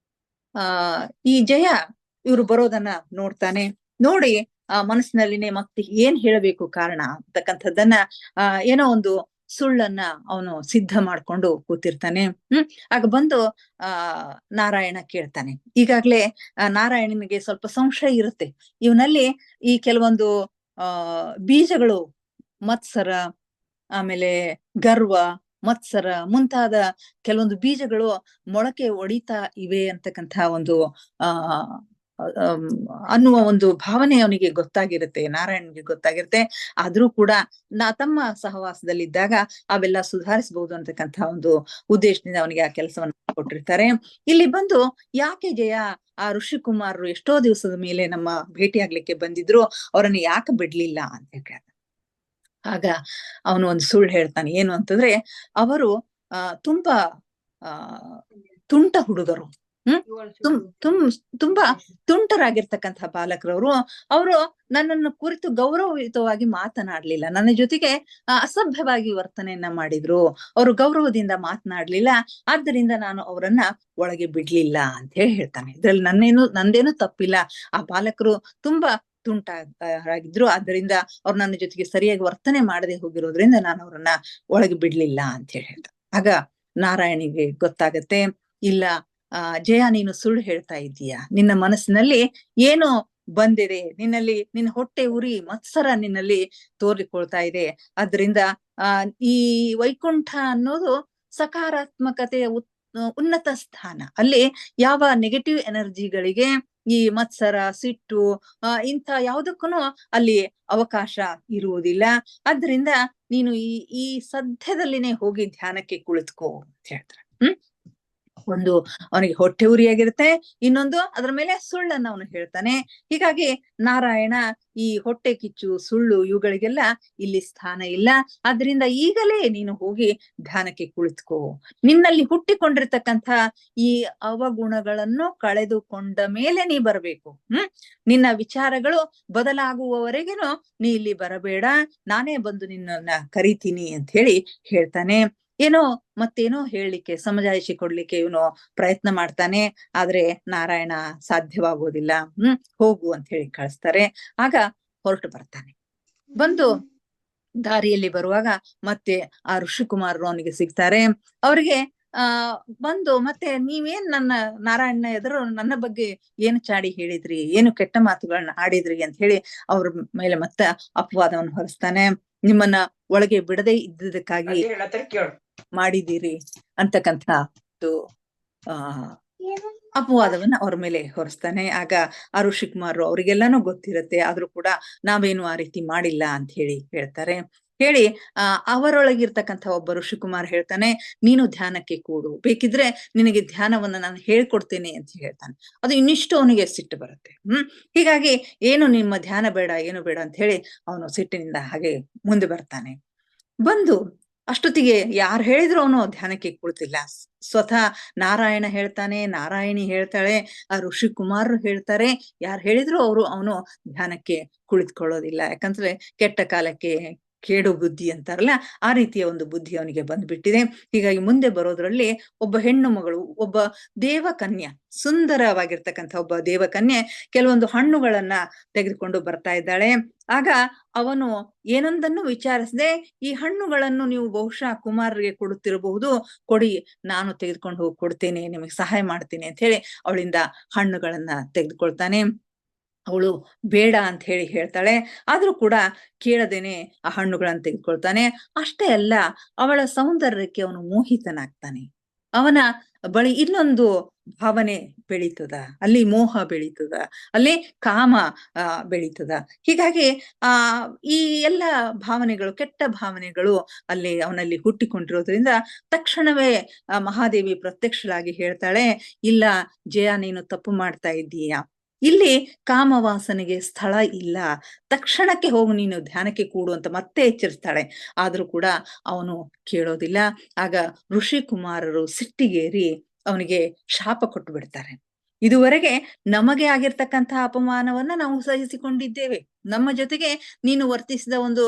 ಆ ಈ ಜಯ ಇವ್ರು ಬರೋದನ್ನ ನೋಡ್ತಾನೆ. ನೋಡಿ ಮನಸ್ಸಿನಲ್ಲಿನೇ ಮತ್ತೆ ಏನ್ ಹೇಳಬೇಕು ಕಾರಣ ಅಂತಕ್ಕಂಥದ್ದನ್ನ ಏನೋ ಒಂದು ಸುಳ್ಳನ್ನ ಅವನು ಸಿದ್ಧ ಮಾಡ್ಕೊಂಡು ಕೂತಿರ್ತಾನೆ. ಆಗ ಬಂದು ಆ ನಾರಾಯಣ ಕೇಳ್ತಾನೆ. ಈಗಾಗ್ಲೇ ನಾರಾಯಣನಿಗೆ ಸ್ವಲ್ಪ ಸಂಶಯ ಇರುತ್ತೆ. ಇವನಲ್ಲಿ ಈ ಕೆಲವೊಂದು ಬೀಜಗಳು, ಮತ್ಸರ, ಆಮೇಲೆ ಗರ್ವ, ಮತ್ಸರ ಮುಂತಾದ ಕೆಲವೊಂದು ಬೀಜಗಳು ಮೊಳಕೆ ಒಡಿತಾ ಇವೆ ಅಂತಕ್ಕಂಥ ಒಂದು ಆ ಅನ್ನುವ ಒಂದು ಭಾವನೆ ಅವನಿಗೆ ಗೊತ್ತಾಗಿರುತ್ತೆ, ನಾರಾಯಣನಿಗೆ ಗೊತ್ತಾಗಿರುತ್ತೆ. ಆದ್ರೂ ಕೂಡ ತಮ್ಮ ಸಹವಾಸದಲ್ಲಿದ್ದಾಗ ಅವೆಲ್ಲ ಸುಧಾರಿಸಬಹುದು ಅಂತಕ್ಕಂಥ ಒಂದು ಉದ್ದೇಶದಿಂದ ಅವನಿಗೆ ಆ ಕೆಲಸವನ್ನ ಕೊಟ್ಟಿರ್ತಾರೆ. ಇಲ್ಲಿ ಬಂದು ಯಾಕೆ ಜಯ ಆ ಋಷಿಕುಮಾರರು ಎಷ್ಟೋ ದಿವಸದ ಮೇಲೆ ನಮ್ಮ ಭೇಟಿ ಆಗ್ಲಿಕ್ಕೆ ಬಂದಿದ್ರು, ಅವರನ್ನು ಯಾಕೆ ಬಿಡ್ಲಿಲ್ಲ ಅಂತ ಕೇಳ್ತಾನೆ. ಆಗ ಅವನು ಒಂದು ಸುಳ್ಳು ಹೇಳ್ತಾನೆ. ಏನು ಅಂತಂದ್ರೆ, ಅವರು ತುಂಬಾ ತುಂಟ ಹುಡುಗರು, ತುಂಬಾ ತುಂಟರಾಗಿರ್ತಕ್ಕಂಥ ಬಾಲಕರವರು. ಅವರು ನನ್ನನ್ನು ಕುರಿತು ಗೌರವಯುತವಾಗಿ ಮಾತನಾಡ್ಲಿಲ್ಲ, ನನ್ನ ಜೊತೆಗೆ ಅಸಭ್ಯವಾಗಿ ವರ್ತನೆಯನ್ನ ಮಾಡಿದ್ರು, ಅವರು ಗೌರವದಿಂದ ಮಾತನಾಡ್ಲಿಲ್ಲ, ಆದ್ದರಿಂದ ನಾನು ಅವರನ್ನ ಒಳಗೆ ಬಿಡ್ಲಿಲ್ಲ ಅಂತ ಹೇಳ್ತಾನೆ. ಇದ್ರಲ್ಲಿ ನಂದೇನು ತಪ್ಪಿಲ್ಲ, ಆ ಬಾಲಕರು ತುಂಬಾ ತುಂಟಾಗಿದ್ರು, ಆದ್ದರಿಂದ ಅವ್ರು ನನ್ನ ಜೊತೆಗೆ ಸರಿಯಾಗಿ ವರ್ತನೆ ಮಾಡದೆ ಹೋಗಿರೋದ್ರಿಂದ ನಾನು ಅವ್ರನ್ನ ಒಳಗೆ ಬಿಡ್ಲಿಲ್ಲ ಅಂತ ಹೇಳ್ತಾರೆ. ಆಗ ನಾರಾಯಣಿಗೆ ಗೊತ್ತಾಗತ್ತೆ, ಇಲ್ಲ ಜಯ ನೀನು ಸುಳ್ಳು ಹೇಳ್ತಾ ಇದ್ದೀಯಾ, ನಿನ್ನ ಮನಸ್ಸಿನಲ್ಲಿ ಏನೋ ಬಂದಿದೆ, ನಿನ್ನ ಹೊಟ್ಟೆ ಉರಿ ಮತ್ಸರ ನಿನ್ನಲ್ಲಿ ತೋರಿಕೊಳ್ತಾ ಇದೆ. ಆದ್ರಿಂದ ಈ ವೈಕುಂಠ ಅನ್ನೋದು ಸಕಾರಾತ್ಮಕತೆಯ ಉನ್ನತ ಸ್ಥಾನ. ಅಲ್ಲಿ ಯಾವ ನೆಗೆಟಿವ್ ಎನರ್ಜಿಗಳಿಗೆ, ಈ ಮತ್ಸರ, ಸಿಟ್ಟು ಇಂಥ ಯಾವುದಕ್ಕೂ ಅಲ್ಲಿ ಅವಕಾಶ ಇರುವುದಿಲ್ಲ. ಆದ್ರಿಂದ ನೀನು ಈ ಸದ್ಯದಲ್ಲಿನೇ ಹೋಗಿ ಧ್ಯಾನಕ್ಕೆ ಕುಳಿತುಕೋ ಅಂತ ಹೇಳ್ತಾರೆ. ಒಂದು ಅವನಿಗೆ ಹೊಟ್ಟೆ ಉರಿಯಾಗಿರುತ್ತೆ, ಇನ್ನೊಂದು ಅದರ ಮೇಲೆ ಸುಳ್ಳನ್ನ ಅವನು ಹೇಳ್ತಾನೆ. ಹೀಗಾಗಿ ನಾರಾಯಣ ಈ ಹೊಟ್ಟೆ ಕಿಚ್ಚು, ಸುಳ್ಳು ಇವುಗಳಿಗೆಲ್ಲ ಇಲ್ಲಿ ಸ್ಥಾನ ಇಲ್ಲ. ಆದ್ರಿಂದ ಈಗಲೇ ನೀನು ಹೋಗಿ ಧ್ಯಾನಕ್ಕೆ ಕುಳಿತುಕೋ, ನಿನ್ನಲ್ಲಿ ಹುಟ್ಟಿಕೊಂಡಿರ್ತಕ್ಕಂಥ ಈ ಅವಗುಣಗಳನ್ನು ಕಳೆದುಕೊಂಡ ಮೇಲೆ ನೀ ಬರಬೇಕು. ನಿನ್ನ ವಿಚಾರಗಳು ಬದಲಾಗುವವರೆಗೇನು ನೀ ಇಲ್ಲಿ ಬರಬೇಡ, ನಾನೇ ಬಂದು ನಿನ್ನನ್ನ ಕರಿತೀನಿ ಅಂತ ಹೇಳಿ ಹೇಳ್ತಾನೆ. ಮತ್ತೇನೋ ಹೇಳಲಿಕ್ಕೆ, ಸಮಜಾಯಿಷಿ ಕೊಡ್ಲಿಕ್ಕೆ ಇವನು ಪ್ರಯತ್ನ ಮಾಡ್ತಾನೆ. ಆದ್ರೆ ನಾರಾಯಣ ಸಾಧ್ಯವಾಗೋದಿಲ್ಲ. ಹೋಗು ಅಂತ ಹೇಳಿ ಕಳಿಸ್ತಾರೆ. ಆಗ ಹೊರಟು ಬರ್ತಾನೆ. ಬಂದು ದಾರಿಯಲ್ಲಿ ಬರುವಾಗ ಮತ್ತೆ ಆ ಋಷಿಕುಮಾರರು ಅವನಿಗೆ ಸಿಗ್ತಾರೆ. ಅವ್ರಿಗೆ ಬಂದು ಮತ್ತೆ ನೀವೇನ್ ನಾರಾಯಣನ ಎದುರು ನನ್ನ ಬಗ್ಗೆ ಏನು ಚಾಡಿ ಹೇಳಿದ್ರಿ, ಏನು ಕೆಟ್ಟ ಮಾತುಗಳನ್ನ ಆಡಿದ್ರಿ ಅಂತ ಹೇಳಿ ಅವ್ರ ಮೇಲೆ ಮತ್ತೆ ಅಪವಾದವನ್ನು ಹೊರಿಸ್ತಾನೆ. ನಿಮ್ಮನ್ನ ಒಳಗೆ ಬಿಡದೆ ಇದ್ದುದಕ್ಕಾಗಿ ಮಾಡಿದ್ದೀರಿ ಅಂತಕ್ಕಂಥ ಅಪವಾದವನ್ನ ಅವ್ರ ಮೇಲೆ ಹೊರಿಸ್ತಾನೆ. ಆಗ ಆ ಋಷಿಕುಮಾರರು ಅವ್ರಿಗೆಲ್ಲಾನು ಗೊತ್ತಿರುತ್ತೆ, ಆದ್ರೂ ಕೂಡ ನಾವೇನು ಆ ರೀತಿ ಮಾಡಿಲ್ಲ ಅಂತ ಹೇಳ್ತಾರೆ. ಹೇಳಿ ಅವರೊಳಗಿರ್ತಕ್ಕಂಥ ಒಬ್ಬ ಋಷಿಕುಮಾರ್ ಹೇಳ್ತಾನೆ, ನೀನು ಧ್ಯಾನಕ್ಕೆ ಕೂಡು, ಬೇಕಿದ್ರೆ ನಿನಗೆ ಧ್ಯಾನವನ್ನ ನಾನು ಹೇಳ್ಕೊಡ್ತೇನೆ ಅಂತ ಹೇಳ್ತಾನೆ. ಅದು ಇನ್ನಿಷ್ಟು ಅವನಿಗೆ ಸಿಟ್ಟು ಬರುತ್ತೆ. ಹೀಗಾಗಿ ನಿಮ್ಮ ಧ್ಯಾನ ಬೇಡ, ಏನು ಬೇಡ ಅಂತ ಹೇಳಿ ಅವನು ಸಿಟ್ಟಿನಿಂದ ಹಾಗೆ ಮುಂದೆ ಬರ್ತಾನೆ. ಬಂದು ಅಷ್ಟೊತ್ತಿಗೆ ಯಾರು ಹೇಳಿದ್ರು ಅವನು ಧ್ಯಾನಕ್ಕೆ ಕುಳಿತಿಲ್ಲ. ಸ್ವತಃ ನಾರಾಯಣ ಹೇಳ್ತಾನೆ, ನಾರಾಯಣಿ ಹೇಳ್ತಾಳೆ, ಆ ಋಷಿಕುಮಾರರು ಹೇಳ್ತಾರೆ, ಯಾರು ಹೇಳಿದ್ರು ಅವನು ಧ್ಯಾನಕ್ಕೆ ಕುಳಿತುಕೊಳ್ಳೋದಿಲ್ಲ. ಯಾಕಂದ್ರೆ ಕೆಟ್ಟ ಕಾಲಕ್ಕೆ ಕೇಡು ಬುದ್ಧಿ ಅಂತಾರಲ್ಲ, ಆ ರೀತಿಯ ಒಂದು ಬುದ್ಧಿ ಅವನಿಗೆ ಬಂದ್ಬಿಟ್ಟಿದೆ. ಹೀಗಾಗಿ ಮುಂದೆ ಬರೋದ್ರಲ್ಲಿ ಒಬ್ಬ ಹೆಣ್ಣು ಮಗಳು, ಒಬ್ಬ ದೇವಕನ್ಯೆ, ಸುಂದರವಾಗಿರ್ತಕ್ಕಂಥ ಒಬ್ಬ ದೇವಕನ್ಯೆ ಕೆಲವೊಂದು ಹಣ್ಣುಗಳನ್ನ ತೆಗೆದುಕೊಂಡು ಬರ್ತಾ ಇದ್ದಾಳೆ. ಆಗ ಅವನು ಏನೊಂದನ್ನು ವಿಚಾರಿಸದೆ, ಈ ಹಣ್ಣುಗಳನ್ನು ನೀವು ಬಹುಶಃ ಕುಮಾರರಿಗೆ ಕೊಡುತ್ತಿರಬಹುದು, ಕೊಡಿ, ನಾನು ತೆಗೆದುಕೊಂಡು ಹೋಗಿ ಕೊಡ್ತೇನೆ, ನಿಮಗೆ ಸಹಾಯ ಮಾಡ್ತೀನಿ ಅಂತ ಹೇಳಿ ಅವಳಿಂದ ಹಣ್ಣುಗಳನ್ನ ತೆಗೆದುಕೊಳ್ತಾನೆ. ಅವಳು ಬೇಡ ಅಂತ ಹೇಳ್ತಾಳೆ. ಆದ್ರೂ ಕೂಡ ಕೇಳದೇನೆ ಆ ಹಣ್ಣುಗಳನ್ನ ತೆಗೆದುಕೊಳ್ತಾನೆ. ಅಷ್ಟೇ ಅಲ್ಲ, ಅವಳ ಸೌಂದರ್ಯಕ್ಕೆ ಅವನು ಮೋಹಿತನಾಗ್ತಾನೆ. ಅವನ ಬಳಿ ಇನ್ನೊಂದು ಭಾವನೆ ಬೆಳೀತದ, ಅಲ್ಲಿ ಮೋಹ ಬೆಳೀತದ, ಅಲ್ಲಿ ಕಾಮ ಬೆಳೀತದ. ಹೀಗಾಗಿ ಈ ಎಲ್ಲ ಭಾವನೆಗಳು, ಕೆಟ್ಟ ಭಾವನೆಗಳು ಅಲ್ಲಿ ಅವನಲ್ಲಿ ಹುಟ್ಟಿಕೊಂಡಿರೋದ್ರಿಂದ ತಕ್ಷಣವೇ ಮಹಾದೇವಿ ಪ್ರತ್ಯಕ್ಷಳಾಗಿ ಹೇಳ್ತಾಳೆ, ಇಲ್ಲ ಜಯ, ನೀನು ತಪ್ಪು ಮಾಡ್ತಾ ಇದ್ದೀಯಾ, ಇಲ್ಲಿ ಕಾಮವಾಸನೆಗೆ ಸ್ಥಳ ಇಲ್ಲ, ತಕ್ಷಣಕ್ಕೆ ಹೋಗು, ನೀನು ಧ್ಯಾನಕ್ಕೆ ಕೂಡು ಅಂತ ಮತ್ತೆ ಎಚ್ಚರಿಸ್ತಾಳೆ. ಆದ್ರೂ ಕೂಡ ಅವನು ಕೇಳೋದಿಲ್ಲ. ಆಗ ಋಷಿಕುಮಾರರು ಸಿಟ್ಟಿಗೇರಿ ಅವನಿಗೆ ಶಾಪ ಕೊಟ್ಟು ಬಿಡ್ತಾರೆ. ಇದುವರೆಗೆ ನಮಗೆ ಆಗಿರ್ತಕ್ಕಂಥ ಅಪಮಾನವನ್ನ ನಾವು ಸಹಿಸಿಕೊಂಡಿದ್ದೇವೆ, ನಮ್ಮ ಜೊತೆಗೆ ನೀನು ವರ್ತಿಸಿದ ಒಂದು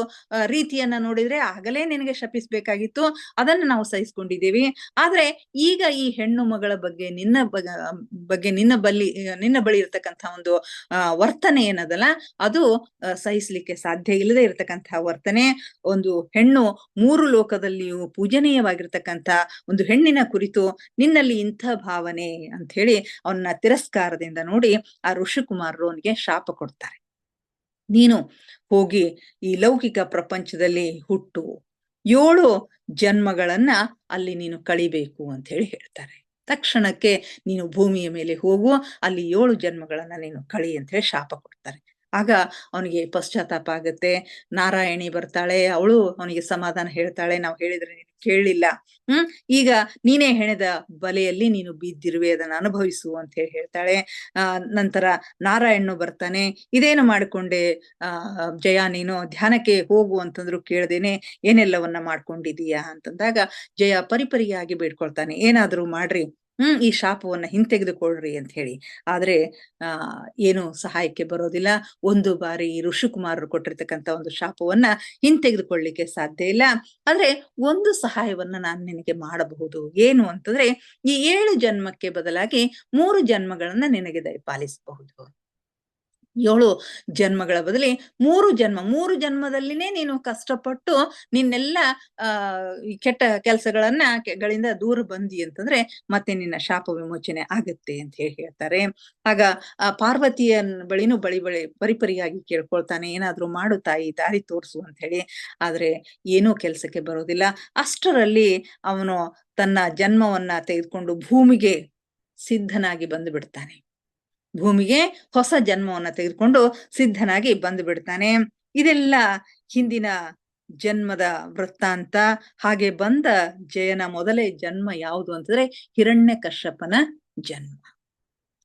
ರೀತಿಯನ್ನ ನೋಡಿದ್ರೆ ಆಗಲೇ ನಿನಗೆ ಶಪಿಸ್ಬೇಕಾಗಿತ್ತು, ಅದನ್ನ ನಾವು ಸಹಿಸ್ಕೊಂಡಿದ್ದೀವಿ. ಆದ್ರೆ ಈಗ ಈ ಹೆಣ್ಣು ಮಗಳ ಬಗ್ಗೆ ನಿನ್ನ ಬಳಿ ಇರ್ತಕ್ಕಂಥ ಒಂದು ವರ್ತನೆ ಏನದಲ್ಲ, ಅದು ಸಹಿಸ್ಲಿಕ್ಕೆ ಸಾಧ್ಯ ಇಲ್ಲದೆ ಇರತಕ್ಕಂಥ ವರ್ತನೆ. ಒಂದು ಹೆಣ್ಣು 3 ಲೋಕದಲ್ಲಿಯೂ ಪೂಜನೀಯವಾಗಿರ್ತಕ್ಕಂಥ ಒಂದು ಹೆಣ್ಣಿನ ಕುರಿತು ನಿನ್ನಲ್ಲಿ ಇಂಥ ಭಾವನೆ ಅಂತ ಹೇಳಿ ಅವನ್ನ ತಿರಸ್ಕಾರದಿಂದ ನೋಡಿ ಆ ಋಷಿಕುಮಾರರು ಅವನಿಗೆ ಶಾಪ ಕೊಡ್ತಾರೆ. ನೀನು ಹೋಗಿ ಈ ಲೌಕಿಕ ಪ್ರಪಂಚದಲ್ಲಿ ಹುಟ್ಟು, 7 ಜನ್ಮಗಳನ್ನ ಅಲ್ಲಿ ನೀನು ಕಳಿಬೇಕು ಅಂತ ಹೇಳಿ ಹೇಳ್ತಾರೆ. ತಕ್ಷಣಕ್ಕೆ ನೀನು ಭೂಮಿಯ ಮೇಲೆ ಹೋಗು, ಅಲ್ಲಿ 7 ಜನ್ಮಗಳನ್ನ ನೀನು ಕಳಿ ಅಂತ ಹೇಳಿ ಶಾಪ ಕೊಡ್ತಾರೆ. ಆಗ ಅವನಿಗೆ ಪಶ್ಚಾತ್ತಾಪ ಆಗುತ್ತೆ. ನಾರಾಯಣಿ ಬರ್ತಾಳೆ, ಅವಳು ಅವನಿಗೆ ಸಮಾಧಾನ ಹೇಳ್ತಾಳೆ, ನಾವು ಹೇಳಿದ್ರೆ ನೀನು ಕೇಳಲಿಲ್ಲ, ಈಗ ನೀನೇ ಹೆಣೆದ ಬಲೆಯಲ್ಲಿ ನೀನು ಬಿದ್ದಿರುವೆ, ಅದನ್ನ ಅನುಭವಿಸು ಅಂತ ಹೇಳಿ ಹೇಳ್ತಾಳೆ. ನಂತರ ನಾರಾಯಣನು ಬರ್ತಾನೆ, ಇದೇನು ಮಾಡ್ಕೊಂಡೆ ಜಯ, ನೀನು ಧ್ಯಾನಕ್ಕೆ ಹೋಗು ಅಂತಂದ್ರು ಕೇಳ್ದೇನೆ ಏನೆಲ್ಲವನ್ನ ಮಾಡ್ಕೊಂಡಿದೀಯಾ ಅಂತಂದಾಗ ಜಯ ಪರಿಪರಿಯಾಗಿ ಬೇಡ್ಕೊಳ್ತಾನೆ, ಏನಾದ್ರೂ ಮಾಡ್ರಿ, ಈ ಶಾಪವನ್ನ ಹಿಂತೆಗೆದುಕೊಳ್ರಿ ಅಂತ ಹೇಳಿ. ಆದ್ರೆ ಏನು ಸಹಾಯಕ್ಕೆ ಬರೋದಿಲ್ಲ. ಒಂದು ಬಾರಿ ಈ ಋಷಿಕುಮಾರರು ಕೊಟ್ಟಿರ್ತಕ್ಕಂಥ ಒಂದು ಶಾಪವನ್ನ ಹಿಂತೆಗೆದುಕೊಳ್ಳಿಕ್ಕೆ ಸಾಧ್ಯ ಇಲ್ಲ. ಆದ್ರೆ ಒಂದು ಸಹಾಯವನ್ನ ನಾನು ನಿನಗೆ ಮಾಡಬಹುದು, ಏನು ಅಂತಂದ್ರೆ ಈ 7 ಜನ್ಮಕ್ಕೆ ಬದಲಾಗಿ 3 ಜನ್ಮಗಳನ್ನ ನಿನಗೆ ದಯಪಾಲಿಸಬಹುದು. 7 ಜನ್ಮಗಳ ಬದಲಿ 3 ಜನ್ಮದಲ್ಲಿನೇ ನೀನು ಕಷ್ಟಪಟ್ಟು ನಿನ್ನೆಲ್ಲ ಕೆಟ್ಟ ಗಳಿಂದ ದೂರ ಬಂದಿ ಅಂತಂದ್ರೆ ಮತ್ತೆ ನಿನ್ನ ಶಾಪ ವಿಮೋಚನೆ ಆಗತ್ತೆ ಅಂತ ಹೇಳಿ ಹೇಳ್ತಾರೆ. ಆಗ ಪಾರ್ವತಿಯ ಬಳಿನೂ ಪರಿಪರಿಯಾಗಿ ಕೇಳ್ಕೊಳ್ತಾನೆ, ಏನಾದ್ರೂ ಮಾಡು ತಾಯಿ, ದಾರಿ ತೋರ್ಸು ಅಂತ ಹೇಳಿ. ಆದ್ರೆ ಏನೂ ಕೆಲ್ಸಕ್ಕೆ ಬರೋದಿಲ್ಲ. ಅಷ್ಟರಲ್ಲಿ ಅವನು ತನ್ನ ಜನ್ಮವನ್ನ ತೆಗೆದುಕೊಂಡು ಭೂಮಿಗೆ ಸಿದ್ಧನಾಗಿ ಬಂದು ಬಿಡ್ತಾನೆ. ಭೂಮಿಗೆ ಹೊಸ ಜನ್ಮವನ್ನ ತೆಗೆದುಕೊಂಡು ಸಿದ್ಧನಾಗಿ ಬಂದು ಬಿಡ್ತಾನೆ. ಇದೆಲ್ಲ ಹಿಂದಿನ ಜನ್ಮದ ವೃತ್ತಾಂತ. ಹಾಗೆ ಬಂದ ಜಯನ ಮೊದಲೇ ಜನ್ಮ ಯಾವುದು ಅಂತಂದ್ರೆ ಹಿರಣ್ಯಕಶ್ಯಪನ ಜನ್ಮ.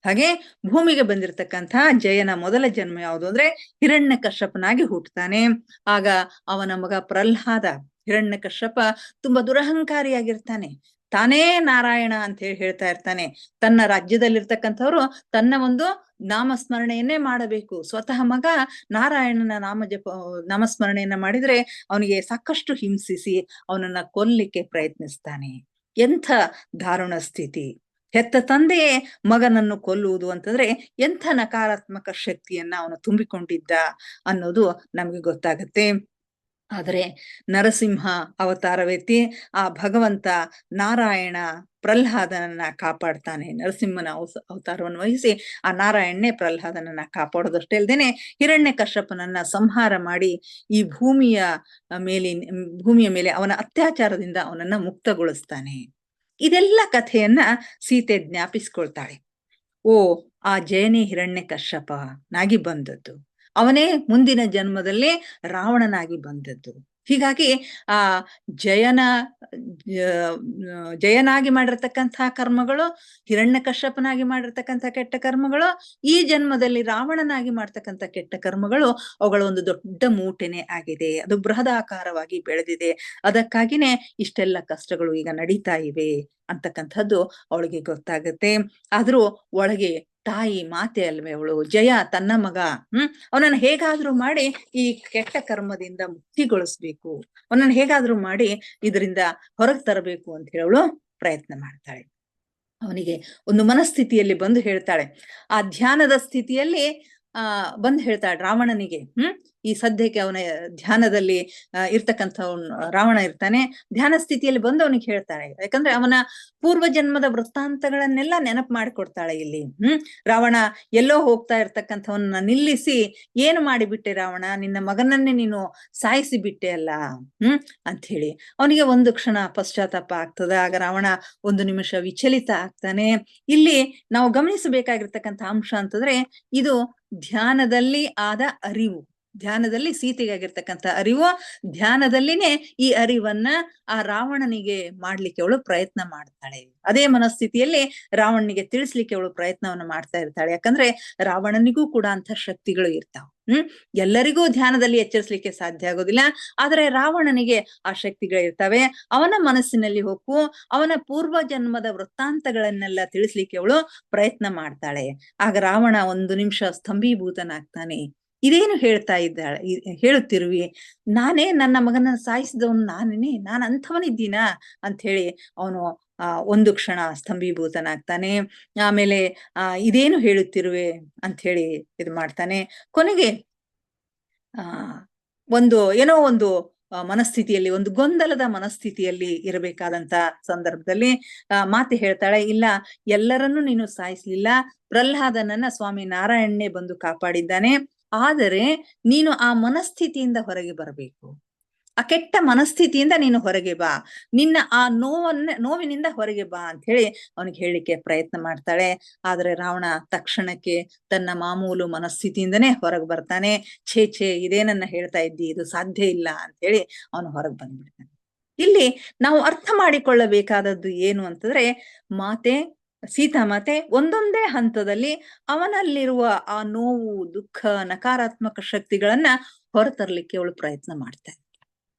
ಹಾಗೆ ಭೂಮಿಗೆ ಬಂದಿರತಕ್ಕಂಥ ಜಯನ ಮೊದಲ ಜನ್ಮ ಯಾವುದು ಅಂದ್ರೆ ಹಿರಣ್ಯಕಶ್ಯಪನಾಗಿ ಹುಟ್ಟುತ್ತಾನೆ. ಆಗ ಅವನ ಮಗ ಪ್ರಹ್ಲಾದ, ಹಿರಣ್ಯಕಶ್ಯಪ ತುಂಬಾ ದುರಹಂಕಾರಿಯಾಗಿರ್ತಾನೆ. ತಾನೇ ನಾರಾಯಣ ಅಂತ ಹೇಳಿ ಹೇಳ್ತಾ ಇರ್ತಾನೆ. ತನ್ನ ರಾಜ್ಯದಲ್ಲಿರ್ತಕ್ಕಂಥವ್ರು ತನ್ನ ಒಂದು ನಾಮಸ್ಮರಣೆಯನ್ನೇ ಮಾಡಬೇಕು. ಸ್ವತಃ ಮಗ ನಾರಾಯಣನ ನಾಮಸ್ಮರಣೆಯನ್ನ ಮಾಡಿದ್ರೆ ಅವನಿಗೆ ಸಾಕಷ್ಟು ಹಿಂಸಿಸಿ ಅವನನ್ನ ಕೊಲ್ಲಿಕ್ಕೆ ಪ್ರಯತ್ನಿಸ್ತಾನೆ. ಎಂಥ ದಾರುಣ ಸ್ಥಿತಿ! ಹೆತ್ತ ತಂದೆಯೇ ಮಗನನ್ನು ಕೊಲ್ಲುವುದು ಅಂತಂದ್ರೆ ಎಂಥ ನಕಾರಾತ್ಮಕ ಶಕ್ತಿಯನ್ನ ಅವನು ತುಂಬಿಕೊಂಡಿದ್ದ ಅನ್ನೋದು ನಮ್ಗೆ ಗೊತ್ತಾಗತ್ತೆ. ಆದರೆ ನರಸಿಂಹ ಅವತಾರವೆತ್ತಿ ಆ ಭಗವಂತ ನಾರಾಯಣ ಪ್ರಹ್ಲಾದನನ್ನ ಕಾಪಾಡ್ತಾನೆ. ನರಸಿಂಹನ ಅವತಾರವನ್ನು ವಹಿಸಿ ಆ ನಾರಾಯಣನೇ ಪ್ರಹ್ಲಾದನನ್ನ ಕಾಪಾಡೋದಷ್ಟೇ ಅಲ್ದೇನೆ ಹಿರಣ್ಯಕಶ್ಯಪನನ್ನ ಸಂಹಾರ ಮಾಡಿ ಈ ಭೂಮಿಯ ಮೇಲೆ ಅವನ ಅತ್ಯಾಚಾರದಿಂದ ಅವನನ್ನ ಮುಕ್ತಗೊಳಿಸ್ತಾನೆ. ಇದೆಲ್ಲ ಕಥೆಯನ್ನ ಸೀತೆ ಜ್ಞಾಪಿಸ್ಕೊಳ್ತಾಳೆ. ಆ ಜಯನೇ ಹಿರಣ್ಯಕಶ್ಯಪನಾಗಿ ಬಂದದ್ದು, ಅವನೇ ಮುಂದಿನ ಜನ್ಮದಲ್ಲಿ ರಾವಣನಾಗಿ ಬಂದದ್ದು. ಹೀಗಾಗಿ ಆ ಜಯನಾಗಿ ಮಾಡಿರ್ತಕ್ಕಂತಹ ಕರ್ಮಗಳು, ಹಿರಣ್ಯಕಶ್ಯಪನಾಗಿ ಮಾಡಿರ್ತಕ್ಕಂಥ ಕೆಟ್ಟ ಕರ್ಮಗಳು, ಈ ಜನ್ಮದಲ್ಲಿ ರಾವಣನಾಗಿ ಮಾಡ್ತಕ್ಕಂಥ ಕೆಟ್ಟ ಕರ್ಮಗಳು, ಅವುಗಳ ಒಂದು ದೊಡ್ಡ ಮೂಟೆನೆ ಆಗಿದೆ. ಅದು ಬೃಹದಾಕಾರವಾಗಿ ಬೆಳೆದಿದೆ. ಅದಕ್ಕಾಗಿನೇ ಇಷ್ಟೆಲ್ಲ ಕಷ್ಟಗಳು ಈಗ ನಡೀತಾ ಇವೆ ಅಂತಕ್ಕಂಥದ್ದು ಅವಳಿಗೆ ಗೊತ್ತಾಗತ್ತೆ. ಆದ್ರೂ ಒಳಗೆ ತಾಯಿ ಮಾತೆ ಅಲ್ವೇ ಅವಳು. ಜಯ ತನ್ನ ಮಗ, ಅವನನ್ನು ಹೇಗಾದ್ರೂ ಮಾಡಿ ಈ ಕೆಟ್ಟ ಕರ್ಮದಿಂದ ಮುಕ್ತಿಗೊಳಿಸ್ಬೇಕು, ಅವನನ್ನು ಹೇಗಾದ್ರೂ ಮಾಡಿ ಇದರಿಂದ ಹೊರಗೆ ತರಬೇಕು ಅಂತ ಹೇಳವಳು ಪ್ರಯತ್ನ ಮಾಡ್ತಾಳೆ. ಅವನಿಗೆ ಒಂದು ಮನಸ್ಥಿತಿಯಲ್ಲಿ ಬಂದು ಹೇಳ್ತಾಳೆ, ಆ ಧ್ಯಾನದ ಸ್ಥಿತಿಯಲ್ಲಿ ಬಂದು ಹೇಳ್ತಾಳೆ ರಾವಣನಿಗೆ. ಈ ಸದ್ಯಕ್ಕೆ ಅವನ ಧ್ಯಾನದಲ್ಲಿ ಇರ್ತಕ್ಕಂಥ ರಾವಣ ಇರ್ತಾನೆ. ಧ್ಯಾನ ಸ್ಥಿತಿಯಲ್ಲಿ ಬಂದು ಅವನಿಗೆ ಹೇಳ್ತಾಳೆ, ಯಾಕಂದ್ರೆ ಅವನ ಪೂರ್ವ ಜನ್ಮದ ವೃತ್ತಾಂತಗಳನ್ನೆಲ್ಲ ನೆನಪು ಮಾಡಿಕೊಡ್ತಾಳೆ ಇಲ್ಲಿ. ರಾವಣ ಎಲ್ಲೋ ಹೋಗ್ತಾ ಇರ್ತಕ್ಕಂಥವನ್ನ ನಿಲ್ಲಿಸಿ, ಏನು ಮಾಡಿಬಿಟ್ಟೆ ರಾವಣ, ನಿನ್ನ ಮಗನನ್ನೇ ನೀನು ಸಾಯಿಸಿ ಬಿಟ್ಟೆ ಅಲ್ಲ ಅಂತ ಹೇಳಿ ಅವನಿಗೆ ಒಂದು ಕ್ಷಣ ಪಶ್ಚಾತ್ತಾಪ ಆಗ್ತದೆ. ಆಗ ರಾವಣ ಒಂದು ನಿಮಿಷ ವಿಚಲಿತ ಆಗ್ತಾನೆ. ಇಲ್ಲಿ ನಾವು ಗಮನಿಸಬೇಕಾಗಿರ್ತಕ್ಕಂಥ ಅಂಶ ಅಂತಂದ್ರೆ ಇದು ಧ್ಯಾನದಲ್ಲಿ ಆದ ಅರಿವು, ಧ್ಯಾನದಲ್ಲಿ ಸೀತೆಗಾಗಿರ್ತಕ್ಕಂಥ ಅರಿವು, ಧ್ಯಾನದಲ್ಲಿನೇ ಈ ಅರಿವನ್ನ ಆ ರಾವಣನಿಗೆ ಮಾಡ್ಲಿಕ್ಕೆ ಅವಳು ಪ್ರಯತ್ನ ಮಾಡ್ತಾಳೆ. ಅದೇ ಮನಸ್ಥಿತಿಯಲ್ಲಿ ರಾವಣನಿಗೆ ತಿಳಿಸ್ಲಿಕ್ಕೆ ಅವಳು ಪ್ರಯತ್ನವನ್ನ ಮಾಡ್ತಾ ಇರ್ತಾಳೆ. ಯಾಕಂದ್ರೆ ರಾವಣನಿಗೂ ಕೂಡ ಅಂತ ಶಕ್ತಿಗಳು ಇರ್ತಾವ. ಎಲ್ಲರಿಗೂ ಧ್ಯಾನದಲ್ಲಿ ಎಚ್ಚರಿಸ್ಲಿಕ್ಕೆ ಸಾಧ್ಯ ಆಗೋದಿಲ್ಲ. ಆದ್ರೆ ರಾವಣನಿಗೆ ಆ ಶಕ್ತಿಗಳಿರ್ತವೆ. ಅವನ ಮನಸ್ಸಿನಲ್ಲಿ ಹೊಕ್ಕು ಅವನ ಪೂರ್ವ ಜನ್ಮದ ವೃತ್ತಾಂತಗಳನ್ನೆಲ್ಲ ತಿಳಿಸ್ಲಿಕ್ಕೆ ಅವಳು ಪ್ರಯತ್ನ ಮಾಡ್ತಾಳೆ. ಆಗ ರಾವಣ ಒಂದು ನಿಮಿಷ ಸ್ತಂಭೀಭೂತನಾಗ್ತಾನೆ. ಇದೇನು ಹೇಳ್ತಾ ಇದ್ದಾಳೆ ಹೇಳುತ್ತಿರುವಿ? ನಾನೇ ನನ್ನ ಮಗನ ಸಾಯಿಸಿದವನು ನಾನೇನೆ? ನಾನು ಅಂಥವನಿದ್ದೀನಾ? ಅಂತ ಹೇಳಿ ಅವನು ಒಂದು ಕ್ಷಣ ಸ್ತಂಭೀಭೂತನಾಗ್ತಾನೆ. ಆಮೇಲೆ ಇದೇನು ಹೇಳುತ್ತಿರುವೆ ಅಂತ ಹೇಳಿ ಇದು ಮಾಡ್ತಾನೆ. ಕೊನೆಗೆ ಆ ಒಂದು ಏನೋ ಒಂದು ಮನಸ್ಥಿತಿಯಲ್ಲಿ, ಒಂದು ಗೊಂದಲದ ಮನಸ್ಥಿತಿಯಲ್ಲಿ ಇರಬೇಕಾದಂತ ಸಂದರ್ಭದಲ್ಲಿ ಮಾತೆ ಹೇಳ್ತಾಳೆ, ಇಲ್ಲ, ಎಲ್ಲರನ್ನೂ ನೀನು ಸಾಯಿಸ್ಲಿಲ್ಲ. ಪ್ರಹ್ಲಾದನನ್ನ ಸ್ವಾಮಿ ನಾರಾಯಣನೇ ಬಂದು ಕಾಪಾಡಿದ್ದಾನೆ. ಆದರೆ ನೀನು ಆ ಮನಸ್ಥಿತಿಯಿಂದ ಹೊರಗೆ ಬರಬೇಕು. ಆ ಕೆಟ್ಟ ಮನಸ್ಥಿತಿಯಿಂದ ನೀನು ಹೊರಗೆ ಬಾ. ನಿನ್ನ ಆ ನೋವಿನಿಂದ ಹೊರಗೆ ಬಾ ಅಂತ ಹೇಳಿ ಅವನಿಗೆ ಹೇಳಲಿಕ್ಕೆ ಪ್ರಯತ್ನ ಮಾಡ್ತಾಳೆ. ಆದ್ರೆ ರಾವಣ ತಕ್ಷಣಕ್ಕೆ ತನ್ನ ಮಾಮೂಲು ಮನಸ್ಥಿತಿಯಿಂದನೇ ಹೊರಗೆ ಬರ್ತಾನೆ. ಛೇ, ಇದೇನನ್ನ ಹೇಳ್ತಾ ಇದ್ದಿ, ಇದು ಸಾಧ್ಯ ಇಲ್ಲ ಅಂತ ಹೇಳಿ ಅವನು ಹೊರಗೆ ಬಂದ್ಬಿಡ್ತಾನೆ. ಇಲ್ಲಿ ನಾವು ಅರ್ಥ ಮಾಡಿಕೊಳ್ಳಬೇಕಾದದ್ದು ಏನು ಅಂತಂದ್ರೆ, ಸೀತಾಮಾತೆ ಒಂದೊಂದೇ ಹಂತದಲ್ಲಿ ಅವನಲ್ಲಿರುವ ಆ ನೋವು, ದುಃಖ, ನಕಾರಾತ್ಮಕ ಶಕ್ತಿಗಳನ್ನ ಹೊರತರಲಿಕ್ಕೆ ಅವಳು ಪ್ರಯತ್ನ ಮಾಡ್ತಾಳೆ.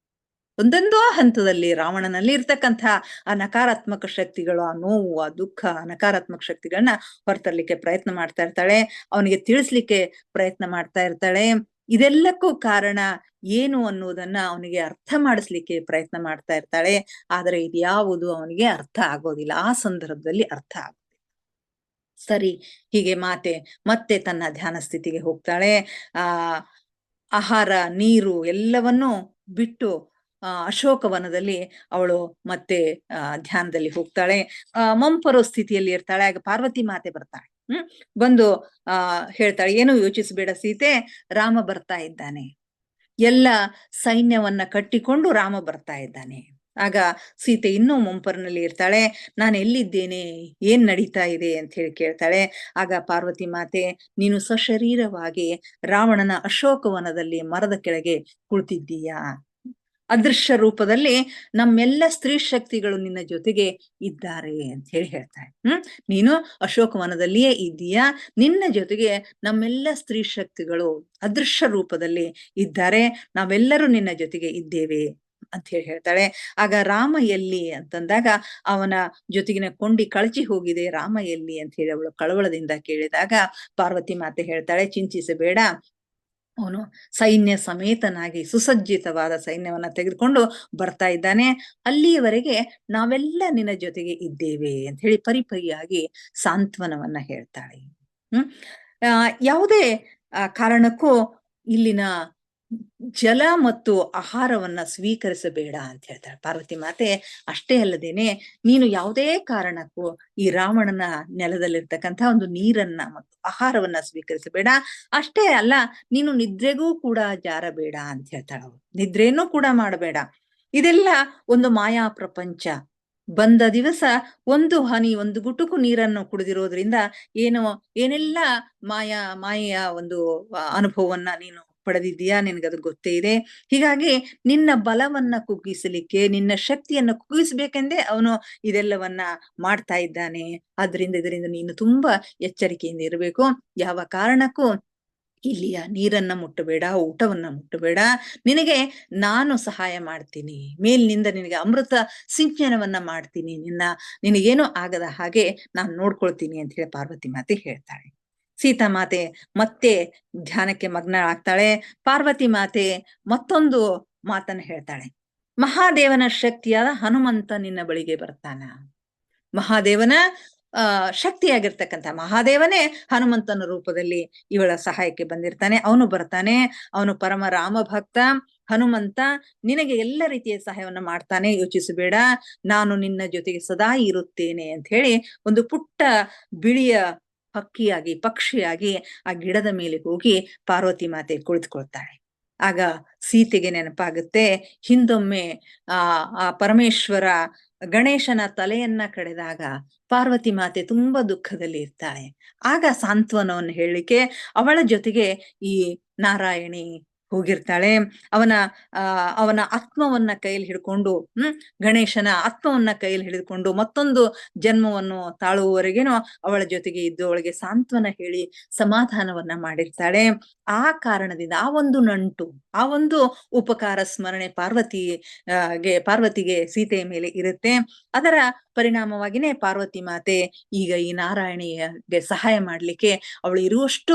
ಒಂದೊಂದೋ ಹಂತದಲ್ಲಿ ರಾವಣನಲ್ಲಿ ಇರ್ತಕ್ಕಂಥ ಆ ನಕಾರಾತ್ಮಕ ಶಕ್ತಿಗಳು, ಆ ನೋವು, ಆ ದುಃಖ, ನಕಾರಾತ್ಮಕ ಶಕ್ತಿಗಳನ್ನ ಹೊರತರಲಿಕ್ಕೆ ಪ್ರಯತ್ನ ಮಾಡ್ತಾ ಇರ್ತಾಳೆ. ಅವನಿಗೆ ತಿಳಿಸ್ಲಿಕ್ಕೆ ಪ್ರಯತ್ನ ಮಾಡ್ತಾ ಇರ್ತಾಳೆ. ಇದೆಲ್ಲಕ್ಕೂ ಕಾರಣ ಏನು ಅನ್ನುವುದನ್ನ ಅವನಿಗೆ ಅರ್ಥ ಮಾಡಿಸ್ಲಿಕ್ಕೆ ಪ್ರಯತ್ನ ಮಾಡ್ತಾ ಇರ್ತಾಳೆ. ಆದ್ರೆ ಇದ್ಯಾವುದು ಅವನಿಗೆ ಅರ್ಥ ಆಗೋದಿಲ್ಲ. ಆ ಸಂದರ್ಭದಲ್ಲಿ ಅರ್ಥ ಆಗೋದಿಲ್ಲ. ಸರಿ, ಹೀಗೆ ಮತ್ತೆ ತನ್ನ ಧ್ಯಾನ ಸ್ಥಿತಿಗೆ ಹೋಗ್ತಾಳೆ. ಆಹಾರ, ನೀರು ಎಲ್ಲವನ್ನೂ ಬಿಟ್ಟು ಅಶೋಕವನದಲ್ಲಿ ಅವಳು ಮತ್ತೆ ಧ್ಯಾನದಲ್ಲಿ ಹೋಗ್ತಾಳೆ. ಮಂಪರೋ ಸ್ಥಿತಿಯಲ್ಲಿ ಇರ್ತಾಳೆ. ಆಗ ಪಾರ್ವತಿ ಮಾತೆ ಬರ್ತಾಳೆ. ಬಂದು ಹೇಳ್ತಾಳೆ, ಏನು ಯೋಚಿಸಬೇಡ ಸೀತೆ, ರಾಮ ಬರ್ತಾ ಇದ್ದಾನೆ. ಎಲ್ಲ ಸೈನ್ಯವನ್ನ ಕಟ್ಟಿಕೊಂಡು ರಾಮ ಬರ್ತಾ ಇದ್ದಾನೆ. ಆಗ ಸೀತೆ ಇನ್ನೂ ಮಂಪರ್ನಲ್ಲಿ ಇರ್ತಾಳೆ. ನಾನು ಎಲ್ಲಿದ್ದೇನೆ, ಏನ್ ನಡೀತಾ ಇದೆ ಅಂತ ಹೇಳಿ ಕೇಳ್ತಾಳೆ. ಆಗ ಪಾರ್ವತಿ ಮಾತೆ, ನೀನು ಸಶರೀರವಾಗಿ ರಾವಣನ ಅಶೋಕವನದಲ್ಲಿ ಮರದ ಕೆಳಗೆ ಕುಳಿತಿದ್ದೀಯಾ. ಅದೃಶ್ಯ ರೂಪದಲ್ಲಿ ನಮ್ಮೆಲ್ಲ ಸ್ತ್ರೀ ಶಕ್ತಿಗಳು ನಿನ್ನ ಜೊತೆಗೆ ಇದ್ದಾರೆ ಅಂತ ಹೇಳಿ ಹೇಳ್ತಾರೆ. ನೀನು ಅಶೋಕವನದಲ್ಲಿಯೇ ಇದ್ದೀಯಾ, ನಿನ್ನ ಜೊತೆಗೆ ನಮ್ಮೆಲ್ಲ ಸ್ತ್ರೀ ಶಕ್ತಿಗಳು ಅದೃಶ್ಯ ರೂಪದಲ್ಲಿ ಇದ್ದಾರೆ, ನಾವೆಲ್ಲರೂ ನಿನ್ನ ಜೊತೆಗೆ ಇದ್ದೇವೆ ಅಂತ ಹೇಳಿ ಹೇಳ್ತಾಳೆ. ಆಗ ರಾಮ ಎಲ್ಲಿ ಅಂತಂದಾಗ ಅವನ ಜೊತೆಗಿನ ಕೊಂಡಿ ಕಳಚಿ ಹೋಗಿದೆ, ರಾಮ ಎಲ್ಲಿ ಅಂತ ಹೇಳಿ ಅವಳು ಕಳವಳದಿಂದ ಕೇಳಿದಾಗ ಪಾರ್ವತಿ ಮಾತೆ ಹೇಳ್ತಾಳೆ, ಚಿಂತಿಸಬೇಡ, ಅವನು ಸೈನ್ಯ ಸಮೇತನಾಗಿ ಸುಸಜ್ಜಿತವಾದ ಸೈನ್ಯವನ್ನ ತೆಗೆದುಕೊಂಡು ಬರ್ತಾ ಇದ್ದಾನೆ. ಅಲ್ಲಿಯವರೆಗೆ ನಾವೆಲ್ಲ ನಿನ್ನ ಜೊತೆಗೆ ಇದ್ದೇವೆ ಅಂತ ಹೇಳಿ ಪರಿಪರಿಯಾಗಿ ಸಾಂತ್ವನವನ್ನ ಹೇಳ್ತಾಳೆ. ಯಾವುದೇ ಕಾರಣಕ್ಕೂ ಇಲ್ಲಿನ ಜಲ ಮತ್ತು ಆಹಾರವನ್ನ ಸ್ವೀಕರಿಸಬೇಡ ಅಂತ ಹೇಳ್ತಾಳೆ ಪಾರ್ವತಿ ಮಾತೆ. ಅಷ್ಟೇ ಅಲ್ಲದೇನೆ, ನೀನು ಯಾವುದೇ ಕಾರಣಕ್ಕೂ ಈ ರಾವಣನ ನೆಲದಲ್ಲಿರ್ತಕ್ಕಂಥ ಒಂದು ನೀರನ್ನ ಮತ್ತು ಆಹಾರವನ್ನ ಸ್ವೀಕರಿಸಬೇಡ. ಅಷ್ಟೇ ಅಲ್ಲ, ನೀನು ನಿದ್ರೆಗೂ ಕೂಡ ಜಾರಬೇಡ ಅಂತ ಹೇಳ್ತಾಳೆ. ನಿದ್ರೇನೂ ಕೂಡ ಮಾಡಬೇಡ. ಇದೆಲ್ಲ ಒಂದು ಮಾಯಾ ಪ್ರಪಂಚ. ಬಂದ ದಿವಸ ಒಂದು ಹನಿ, ಒಂದು ಗುಟುಕು ನೀರನ್ನು ಕುಡಿದಿರೋದ್ರಿಂದ ಏನೆಲ್ಲ ಮಾಯೆಯ ಒಂದು ಅನುಭವವನ್ನ ನೀನು ಪಡೆದಿದ್ದೀಯಾ, ನಿನಗದು ಗೊತ್ತೇ ಇದೆ. ಹೀಗಾಗಿ ನಿನ್ನ ಬಲವನ್ನ ಕುಗ್ಗಿಸಲಿಕ್ಕೆ, ನಿನ್ನ ಶಕ್ತಿಯನ್ನು ಕುಗ್ಗಿಸ್ಬೇಕೆಂದೇ ಅವನು ಇದೆಲ್ಲವನ್ನ ಮಾಡ್ತಾ ಇದ್ದಾನೆ. ಇದರಿಂದ ನೀನು ತುಂಬಾ ಎಚ್ಚರಿಕೆಯಿಂದ ಇರಬೇಕು. ಯಾವ ಕಾರಣಕ್ಕೂ ಇಲ್ಲಿಯ ನೀರನ್ನ ಮುಟ್ಟಬೇಡ, ಊಟವನ್ನ ಮುಟ್ಟಬೇಡ. ನಿನಗೆ ನಾನು ಸಹಾಯ ಮಾಡ್ತೀನಿ, ಮೇಲಿನಿಂದ ನಿನಗೆ ಅಮೃತ ಸಿಂಚನವನ್ನ ಮಾಡ್ತೀನಿ, ನಿನಗೇನು ಆಗದ ಹಾಗೆ ನಾನು ನೋಡ್ಕೊಳ್ತೀನಿ ಅಂತ ಹೇಳಿ ಪಾರ್ವತಿ ಮಾತೆ ಹೇಳ್ತಾಳೆ. ಸೀತಾಮಾತೆ ಮತ್ತೆ ಧ್ಯಾನಕ್ಕೆ ಮಗ್ನ ಆಗ್ತಾಳೆ. ಪಾರ್ವತಿ ಮಾತೆ ಮತ್ತೊಂದು ಮಾತನ್ನ ಹೇಳ್ತಾಳೆ. ಮಹಾದೇವನ ಶಕ್ತಿಯಾದ ಹನುಮಂತ ನಿನ್ನ ಬಳಿಗೆ ಬರ್ತಾನ. ಮಹಾದೇವನ ಶಕ್ತಿಯಾಗಿರ್ತಕ್ಕಂಥ ಮಹಾದೇವನೇ ಹನುಮಂತನ ರೂಪದಲ್ಲಿ ಇವಳ ಸಹಾಯಕ್ಕೆ ಬಂದಿರ್ತಾನೆ. ಅವನು ಬರ್ತಾನೆ. ಅವನು ಪರಮ ರಾಮ ಭಕ್ತ ಹನುಮಂತ. ನಿನಗೆ ಎಲ್ಲ ರೀತಿಯ ಸಹಾಯವನ್ನ ಮಾಡ್ತಾನೆ, ಯೋಚಿಸಬೇಡ, ನಾನು ನಿನ್ನ ಜೊತೆಗೆ ಸದಾ ಇರುತ್ತೇನೆ ಅಂತ ಹೇಳಿ ಒಂದು ಪುಟ್ಟ ಬಿಳಿಯ ಪಕ್ಷಿಯಾಗಿ ಆ ಗಿಡದ ಮೇಲೆ ಹೋಗಿ ಪಾರ್ವತಿ ಮಾತೆ ಕುಳಿತುಕೊಳ್ತಾಳೆ. ಆಗ ಸೀತೆಗೆ ನೆನಪಾಗುತ್ತೆ, ಹಿಂದೊಮ್ಮೆ ಆ ಪರಮೇಶ್ವರ ಗಣೇಶನ ತಲೆಯನ್ನ ಕಡೆದಾಗ ಪಾರ್ವತಿ ಮಾತೆ ತುಂಬಾ ದುಃಖದಲ್ಲಿ ಇರ್ತಾಳೆ. ಆಗ ಸಾಂತ್ವನವನ್ನು ಹೇಳಲಿಕ್ಕೆ ಅವಳ ಜೊತೆಗೆ ಈ ನಾರಾಯಣಿ ಹೋಗಿರ್ತಾಳೆ. ಅವನ ಆತ್ಮವನ್ನ ಕೈಯಲ್ಲಿ ಹಿಡ್ಕೊಂಡು, ಗಣೇಶನ ಆತ್ಮವನ್ನ ಕೈಯಲ್ಲಿ ಹಿಡಿದುಕೊಂಡು ಮತ್ತೊಂದು ಜನ್ಮವನ್ನು ತಾಳುವವರೆಗೇನೋ ಅವಳ ಜೊತೆಗೆ ಇದ್ದು ಅವಳಿಗೆ ಸಾಂತ್ವನ ಹೇಳಿ ಸಮಾಧಾನವನ್ನ ಮಾಡಿರ್ತಾಳೆ. ಆ ಕಾರಣದಿಂದ ಆ ಒಂದು ನಂಟು, ಆ ಒಂದು ಉಪಕಾರ ಸ್ಮರಣೆ ಪಾರ್ವತಿಗೆ ಸೀತೆಯ ಮೇಲೆ ಇರುತ್ತೆ. ಅದರ ಪರಿಣಾಮವಾಗಿನೇ ಪಾರ್ವತಿ ಮಾತೆ ಈಗ ಈ ನಾರಾಯಣಿಗೆ ಸಹಾಯ ಮಾಡ್ಲಿಕ್ಕೆ ಅವಳು ಇರುವಷ್ಟು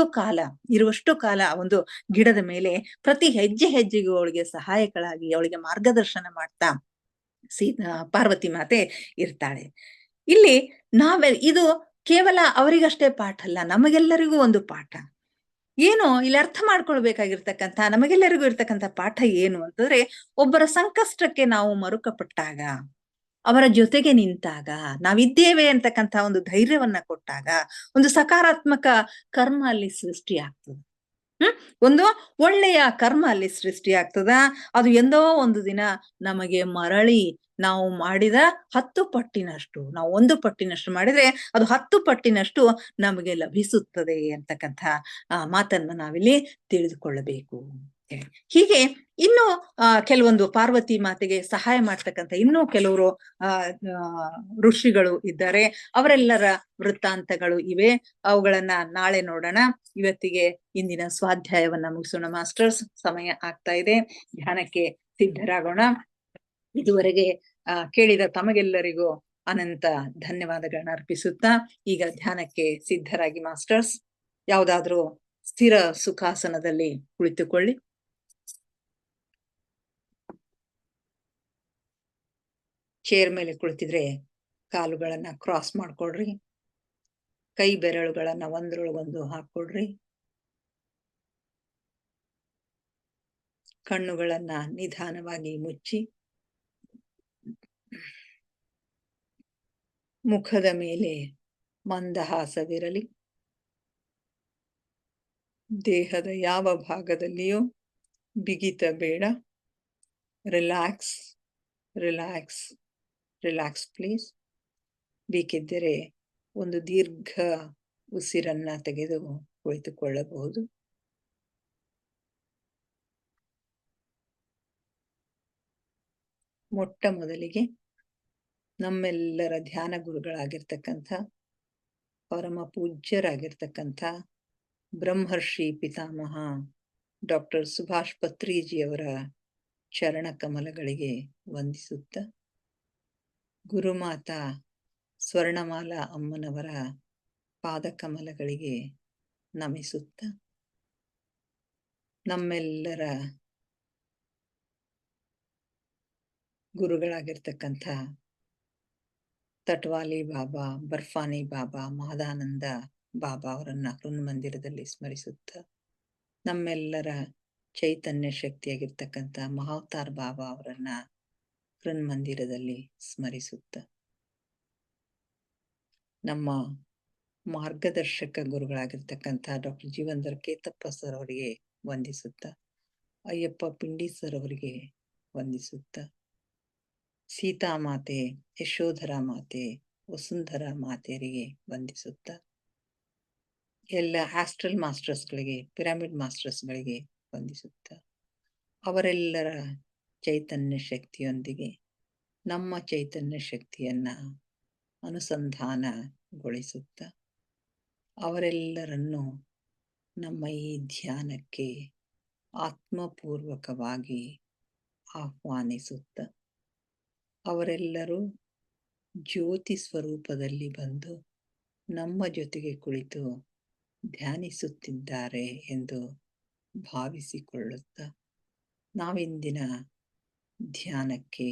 ಕಾಲ ಆ ಒಂದು ಗಿಡದ ಮೇಲೆ ಪ್ರತಿ ಹೆಜ್ಜೆ ಹೆಜ್ಜೆಗೂ ಅವಳಿಗೆ ಸಹಾಯಕಳಾಗಿ ಅವಳಿಗೆ ಮಾರ್ಗದರ್ಶನ ಮಾಡ್ತಾ ಪಾರ್ವತಿ ಮಾತೆ ಇರ್ತಾಳೆ. ಇಲ್ಲಿ ಇದು ಕೇವಲ ಅವರಿಗಷ್ಟೇ ಪಾಠ ಅಲ್ಲ, ನಮಗೆಲ್ಲರಿಗೂ ಒಂದು ಪಾಠ. ಏನು ಇಲ್ಲಿ ಅರ್ಥ ಮಾಡ್ಕೊಳ್ಬೇಕಾಗಿರ್ತಕ್ಕಂಥ ನಮಗೆಲ್ಲರಿಗೂ ಇರ್ತಕ್ಕಂಥ ಪಾಠ ಏನು ಅಂತಂದ್ರೆ, ಒಬ್ಬರ ಸಂಕಷ್ಟಕ್ಕೆ ನಾವು ಮರುಕಪಟ್ಟಾಗ, ಅವರ ಜೊತೆಗೆ ನಿಂತಾಗ, ನಾವಿದ್ದೇವೆ ಅಂತಕ್ಕಂಥ ಒಂದು ಧೈರ್ಯವನ್ನ ಕೊಟ್ಟಾಗ, ಒಂದು ಸಕಾರಾತ್ಮಕ ಕರ್ಮ ಅಲ್ಲಿ ಸೃಷ್ಟಿಯಾಗ್ತದೆ. ಒಂದು ಒಳ್ಳೆಯ ಕರ್ಮ ಅಲ್ಲಿ ಸೃಷ್ಟಿಯಾಗ್ತದ. ಅದು ಎಂದೋ ಒಂದು ದಿನ ನಮಗೆ ಮರಳಿ ನಾವು ಮಾಡಿದ 10 ಪಟ್ಟಿನಷ್ಟು, ನಾವು 1 ಪಟ್ಟಿನಷ್ಟು ಮಾಡಿದ್ರೆ ಅದು 10 ಪಟ್ಟಿನಷ್ಟು ನಮಗೆ ಲಭಿಸುತ್ತದೆ ಅಂತಕ್ಕಂಥ ಮಾತನ್ನ ನಾವಿಲ್ಲಿ ತಿಳಿದುಕೊಳ್ಳಬೇಕು. ಹೀಗೆ ಇನ್ನು ಕೆಲವೊಂದು ಪಾರ್ವತಿ ಮಾತೆಗೆ ಸಹಾಯ ಮಾಡ್ತಕ್ಕಂಥ ಇನ್ನೂ ಕೆಲವರು ಋಷಿಗಳು ಇದ್ದಾರೆ. ಅವರೆಲ್ಲರ ವೃತ್ತಾಂತಗಳು ಇವೆ. ಅವುಗಳನ್ನ ನಾಳೆ ನೋಡೋಣ. ಇವತ್ತಿಗೆ ಇಂದಿನ ಸ್ವಾಧ್ಯಾಯವನ್ನ ಮುಗಿಸೋಣ ಮಾಸ್ಟರ್ಸ್. ಸಮಯ ಆಗ್ತಾ ಇದೆ, ಧ್ಯಾನಕ್ಕೆ ಸಿದ್ಧರಾಗೋಣ. ಇದುವರೆಗೆ ಕೇಳಿದ ತಮಗೆಲ್ಲರಿಗೂ ಅನಂತ ಧನ್ಯವಾದಗಳನ್ನ ಅರ್ಪಿಸುತ್ತಾ ಈಗ ಧ್ಯಾನಕ್ಕೆ ಸಿದ್ಧರಾಗಿ ಮಾಸ್ಟರ್ಸ್. ಯಾವುದಾದ್ರೂ ಸ್ಥಿರ ಸುಖಾಸನದಲ್ಲಿ ಕುಳಿತುಕೊಳ್ಳಿ. ಚೇರ್ ಮೇಲೆ ಕುಳಿತಿದ್ರೆ ಕಾಲುಗಳನ್ನ ಕ್ರಾಸ್ ಮಾಡ್ಕೊಳ್ರಿ. ಕೈ ಬೆರಳುಗಳನ್ನ ಒಂದ್ರೊಳಗೊಂದು ಹಾಕೊಳ್ರಿ. ಕಣ್ಣುಗಳನ್ನ ನಿಧಾನವಾಗಿ ಮುಚ್ಚಿ, ಮುಖದ ಮೇಲೆ ಮಂದಹಾಸವಿರಲಿ. ದೇಹದ ಯಾವ ಭಾಗದಲ್ಲಿಯೂ ಬಿಗಿತ ಬೇಡ. Relax relax relax please. ಬೇಕಿದ್ದರೆ ಒಂದು ದೀರ್ಘ ಉಸಿರನ್ನ ತೆಗೆದು ಕುಳಿತುಕೊಳ್ಳಬಹುದು. ಮೊಟ್ಟ ಮೊದಲಿಗೆ ನಮ್ಮೆಲ್ಲರ ಧ್ಯಾನ ಗುರುಗಳಾಗಿರ್ತಕ್ಕಂಥ ಪರಮ ಪೂಜ್ಯರಾಗಿರ್ತಕ್ಕಂಥ ಬ್ರಹ್ಮರ್ಷಿ ಪಿತಾಮಹ ಡಾಕ್ಟರ್ ಸುಭಾಷ್ ಪತ್ರಿಜಿಯವರ ಚರಣ ಕಮಲಗಳಿಗೆ ವಂದಿಸುತ್ತ, ಗುರುಮಾತಾ ಸ್ವರ್ಣಮಾಲಾ ಅಮ್ಮನವರ ಪಾದಕಮಲಗಳಿಗೆ ನಮಿಸುತ್ತ, ನಮ್ಮೆಲ್ಲರ ಗುರುಗಳಾಗಿರ್ತಕ್ಕಂಥ ತಟ್ವಾಲಿ ಬಾಬಾ, ಬರ್ಫಾನಿ ಬಾಬಾ, ಮಹದಾನಂದ ಬಾಬಾ ಅವರನ್ನ ಹೃನ್ಮಂದಿರದಲ್ಲಿ ಸ್ಮರಿಸುತ್ತ, ನಮ್ಮೆಲ್ಲರ ಚೈತನ್ಯ ಶಕ್ತಿಯಾಗಿರ್ತಕ್ಕಂಥ ಮಹಾವತಾರ್ ಬಾಬಾ ಅವರನ್ನ ಹೃನ್ಮಂದಿರದಲ್ಲಿ ಸ್ಮರಿಸುತ್ತ, ನಮ್ಮ ಮಾರ್ಗದರ್ಶಕ ಗುರುಗಳಾಗಿರ್ತಕ್ಕಂಥ ಡಾಕ್ಟರ್ ಜೀವಂದರ್ ಕೇತಪ್ಪ ಸರ್ ಅವರಿಗೆ ವಂದಿಸುತ್ತ, ಅಯ್ಯಪ್ಪ ಪಿಂಡಿ ಸರ್ ಅವರಿಗೆ ವಂದಿಸುತ್ತ, ಸೀತಾಮಾತೆ, ಯಶೋಧರಾ ಮಾತೆ, ವಸುಂಧರಾ ಮಾತೆಯರಿಗೆ ವಂದಿಸುತ್ತ, ಎಲ್ಲ ಆಸ್ಟ್ರಲ್ ಮಾಸ್ಟರ್ಸ್ಗಳಿಗೆ, ಪಿರಮಿಡ್ ಮಾಸ್ಟರ್ಸ್ಗಳಿಗೆ ವಂದಿಸುತ್ತ, ಅವರೆಲ್ಲರ ಚೈತನ್ಯ ಶಕ್ತಿಯೊಂದಿಗೆ ನಮ್ಮ ಚೈತನ್ಯ ಶಕ್ತಿಯನ್ನ ಅನುಸಂಧಾನಗೊಳಿಸುತ್ತ, ಅವರೆಲ್ಲರನ್ನು ನಮ್ಮ ಈ ಧ್ಯಾನಕ್ಕೆ ಆತ್ಮಪೂರ್ವಕವಾಗಿ ಆಹ್ವಾನಿಸುತ್ತ, ಅವರೆಲ್ಲರೂ ಜ್ಯೋತಿ ಸ್ವರೂಪದಲ್ಲಿ ಬಂದು ನಮ್ಮ ಜೊತೆಗೆ ಕುಳಿತು ಧ್ಯಾನಿಸುತ್ತಿದ್ದಾರೆ ಎಂದು ಭಾವಿಸಿಕೊಳ್ಳುತ್ತ ನಾವಿಂದಿನ ಧ್ಯಾನಕ್ಕೆ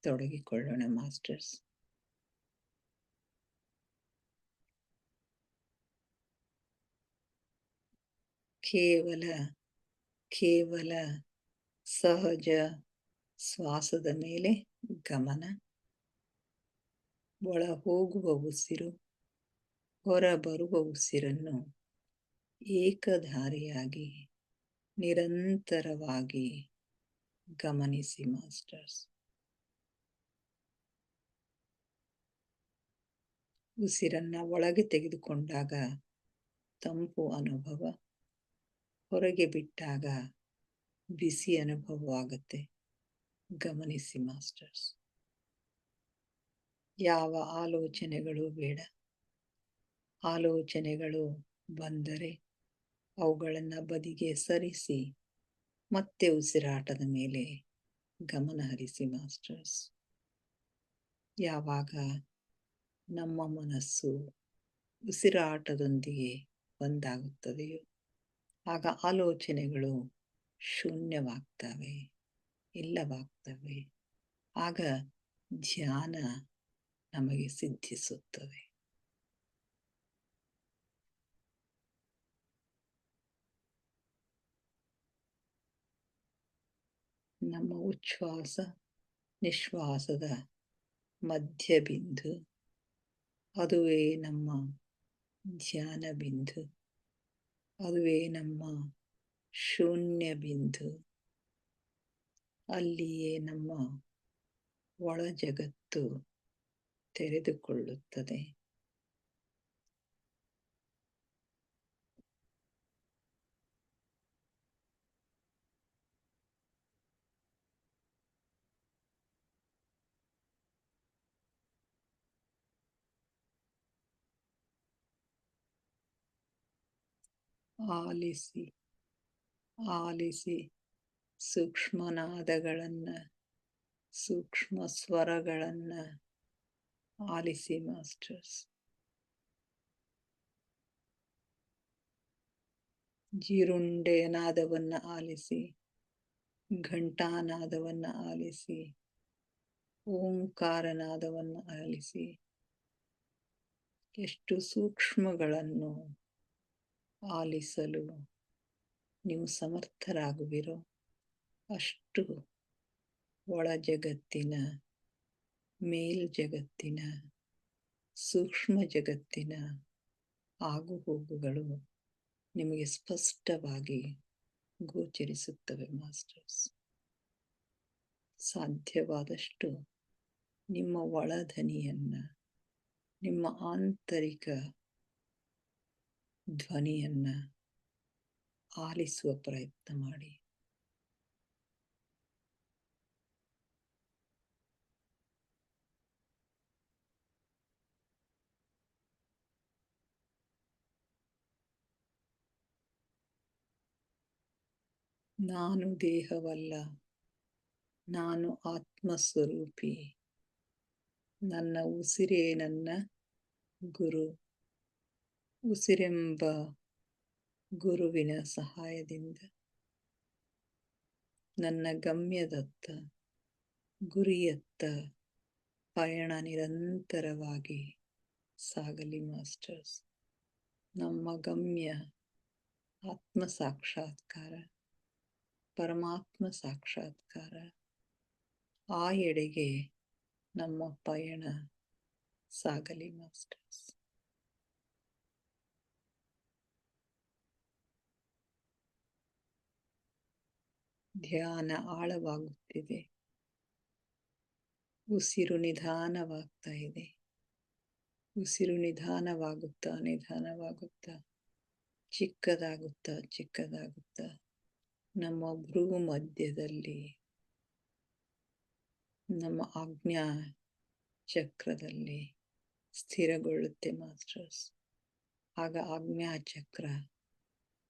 ತೊಡಗಿಕೊಳ್ಳೋಣ ಮಾಸ್ಟರ್ಸ್. ಕೇವಲ ಸಹಜ ಶ್ವಾಸದ ಮೇಲೆ ಗಮನ. ಒಳ ಹೋಗುವ ಉಸಿರು, ಹೊರ ಬರುವ ಉಸಿರನ್ನು ಏಕಧಾರಿಯಾಗಿ ನಿರಂತರವಾಗಿ ಗಮನಿಸಿ ಮಾಸ್ಟರ್ಸ್. ಉಸಿರನ್ನ ಒಳಗೆ ತೆಗೆದುಕೊಂಡಾಗ ತಂಪು ಅನುಭವ, ಹೊರಗೆ ಬಿಟ್ಟಾಗ ಬಿಸಿ ಅನುಭವವಾಗುತ್ತೆ. ಗಮನಿಸಿ ಮಾಸ್ಟರ್ಸ್. ಯಾವ ಆಲೋಚನೆಗಳು ಬೇಡ. ಆಲೋಚನೆಗಳು ಬಂದರೆ ಅವುಗಳನ್ನು ಬದಿಗೆ ಸರಿಸಿ ಮತ್ತೆ ಉಸಿರಾಟದ ಮೇಲೆ ಗಮನ ಹರಿಸಿ ಮಾಸ್ಟರ್ಸ್. ಯಾವಾಗ ನಮ್ಮ ಮನಸ್ಸು ಉಸಿರಾಟದೊಂದಿಗೆ ಒಂದಾಗುತ್ತದೆಯೋ ಆಗ ಆಲೋಚನೆಗಳು ಶೂನ್ಯವಾಗ್ತವೆ, ಇಲ್ಲವಾಗ್ತವೆ. ಆಗ ಧ್ಯಾನ ನಮಗೆ ಸಿದ್ಧಿಸುತ್ತದೆ. ನಮ್ಮ ಉಚ್ಛ್ವಾಸ ನಿಶ್ವಾಸದ ಮಧ್ಯಬಿಂದು, ಅದುವೇ ನಮ್ಮ ಧ್ಯಾನ ಬಿಂದು, ಅದುವೇ ನಮ್ಮ ಶೂನ್ಯ ಬಿಂದು. ಅಲ್ಲಿಯೇ ನಮ್ಮ ಒಳ ಜಗತ್ತು ತೆರೆದುಕೊಳ್ಳುತ್ತದೆ. ಆಲಿಸಿ ಆಲಿಸಿ ಸೂಕ್ಷ್ಮನಾದಗಳನ್ನು, ಸೂಕ್ಷ್ಮ ಸ್ವರಗಳನ್ನು ಆಲಿಸಿ ಮಾಸ್ಟರ್ಸ್. ಜೀರುಂಡೆಯ ನಾದವನ್ನು ಆಲಿಸಿ, ಘಂಟಾನಾದವನ್ನು ಆಲಿಸಿ, ಓಂಕಾರನಾದವನ್ನು ಆಲಿಸಿ. ಎಷ್ಟು ಸೂಕ್ಷ್ಮಗಳನ್ನು ಆಲಿಸಲು ನೀವು ಸಮರ್ಥರಾಗುವಿರೋ ಅಷ್ಟು ಒಳ ಜಗತ್ತಿನ, ಮೇಲ್ಜಗತ್ತಿನ, ಸೂಕ್ಷ್ಮ ಜಗತ್ತಿನ ಆಗುಹೋಗುಗಳು ನಿಮಗೆ ಸ್ಪಷ್ಟವಾಗಿ ಗೋಚರಿಸುತ್ತವೆ ಮಾಸ್ಟರ್ಸ್. ಸಾಧ್ಯವಾದಷ್ಟು ನಿಮ್ಮ ಒಳಧ್ವನಿಯನ್ನು, ನಿಮ್ಮ ಆಂತರಿಕ ಧ್ವನಿಯನ್ನು ಆಲಿಸುವ ಪ್ರಯತ್ನ ಮಾಡಿ. ನಾನು ದೇಹವಲ್ಲ, ನಾನು ಆತ್ಮಸ್ವರೂಪಿ. ನನ್ನ ಉಸಿರೇ ನನ್ನ ಗುರು. ಉಸಿರೆಂಬ ಗುರುವಿನ ಸಹಾಯದಿಂದ ನನ್ನ ಗಮ್ಯದತ್ತ, ಗುರಿಯತ್ತ ಪಯಣ ನಿರಂತರವಾಗಿ ಸಾಗಲಿ ಮಾಸ್ಟರ್ಸ್. ನಮ್ಮ ಗಮ್ಯ ಆತ್ಮ ಸಾಕ್ಷಾತ್ಕಾರ, ಪರಮಾತ್ಮ ಸಾಕ್ಷಾತ್ಕಾರ. ಆ ಎಡೆಗೆ ನಮ್ಮ ಪಯಣ ಸಾಗಲಿ ಮಾಸ್ಟರ್ಸ್. ಧ್ಯಾನ ಆಳವಾಗುತ್ತಿದೆ, ಉಸಿರು ನಿಧಾನವಾಗ್ತಾ ಇದೆ. ಉಸಿರು ನಿಧಾನವಾಗುತ್ತಾ ನಿಧಾನವಾಗುತ್ತಾ ಚಿಕ್ಕದಾಗುತ್ತಾ ಚಿಕ್ಕದಾಗುತ್ತಾ ನಮ್ಮ ಭ್ರೂ ಮಧ್ಯದಲ್ಲಿ, ನಮ್ಮ ಆಜ್ಞಾ ಚಕ್ರದಲ್ಲಿ ಸ್ಥಿರಗೊಳ್ಳುತ್ತೆ ಮಾಸ್ಟರ್ಸ್. ಆಗ ಆಜ್ಞಾ ಚಕ್ರ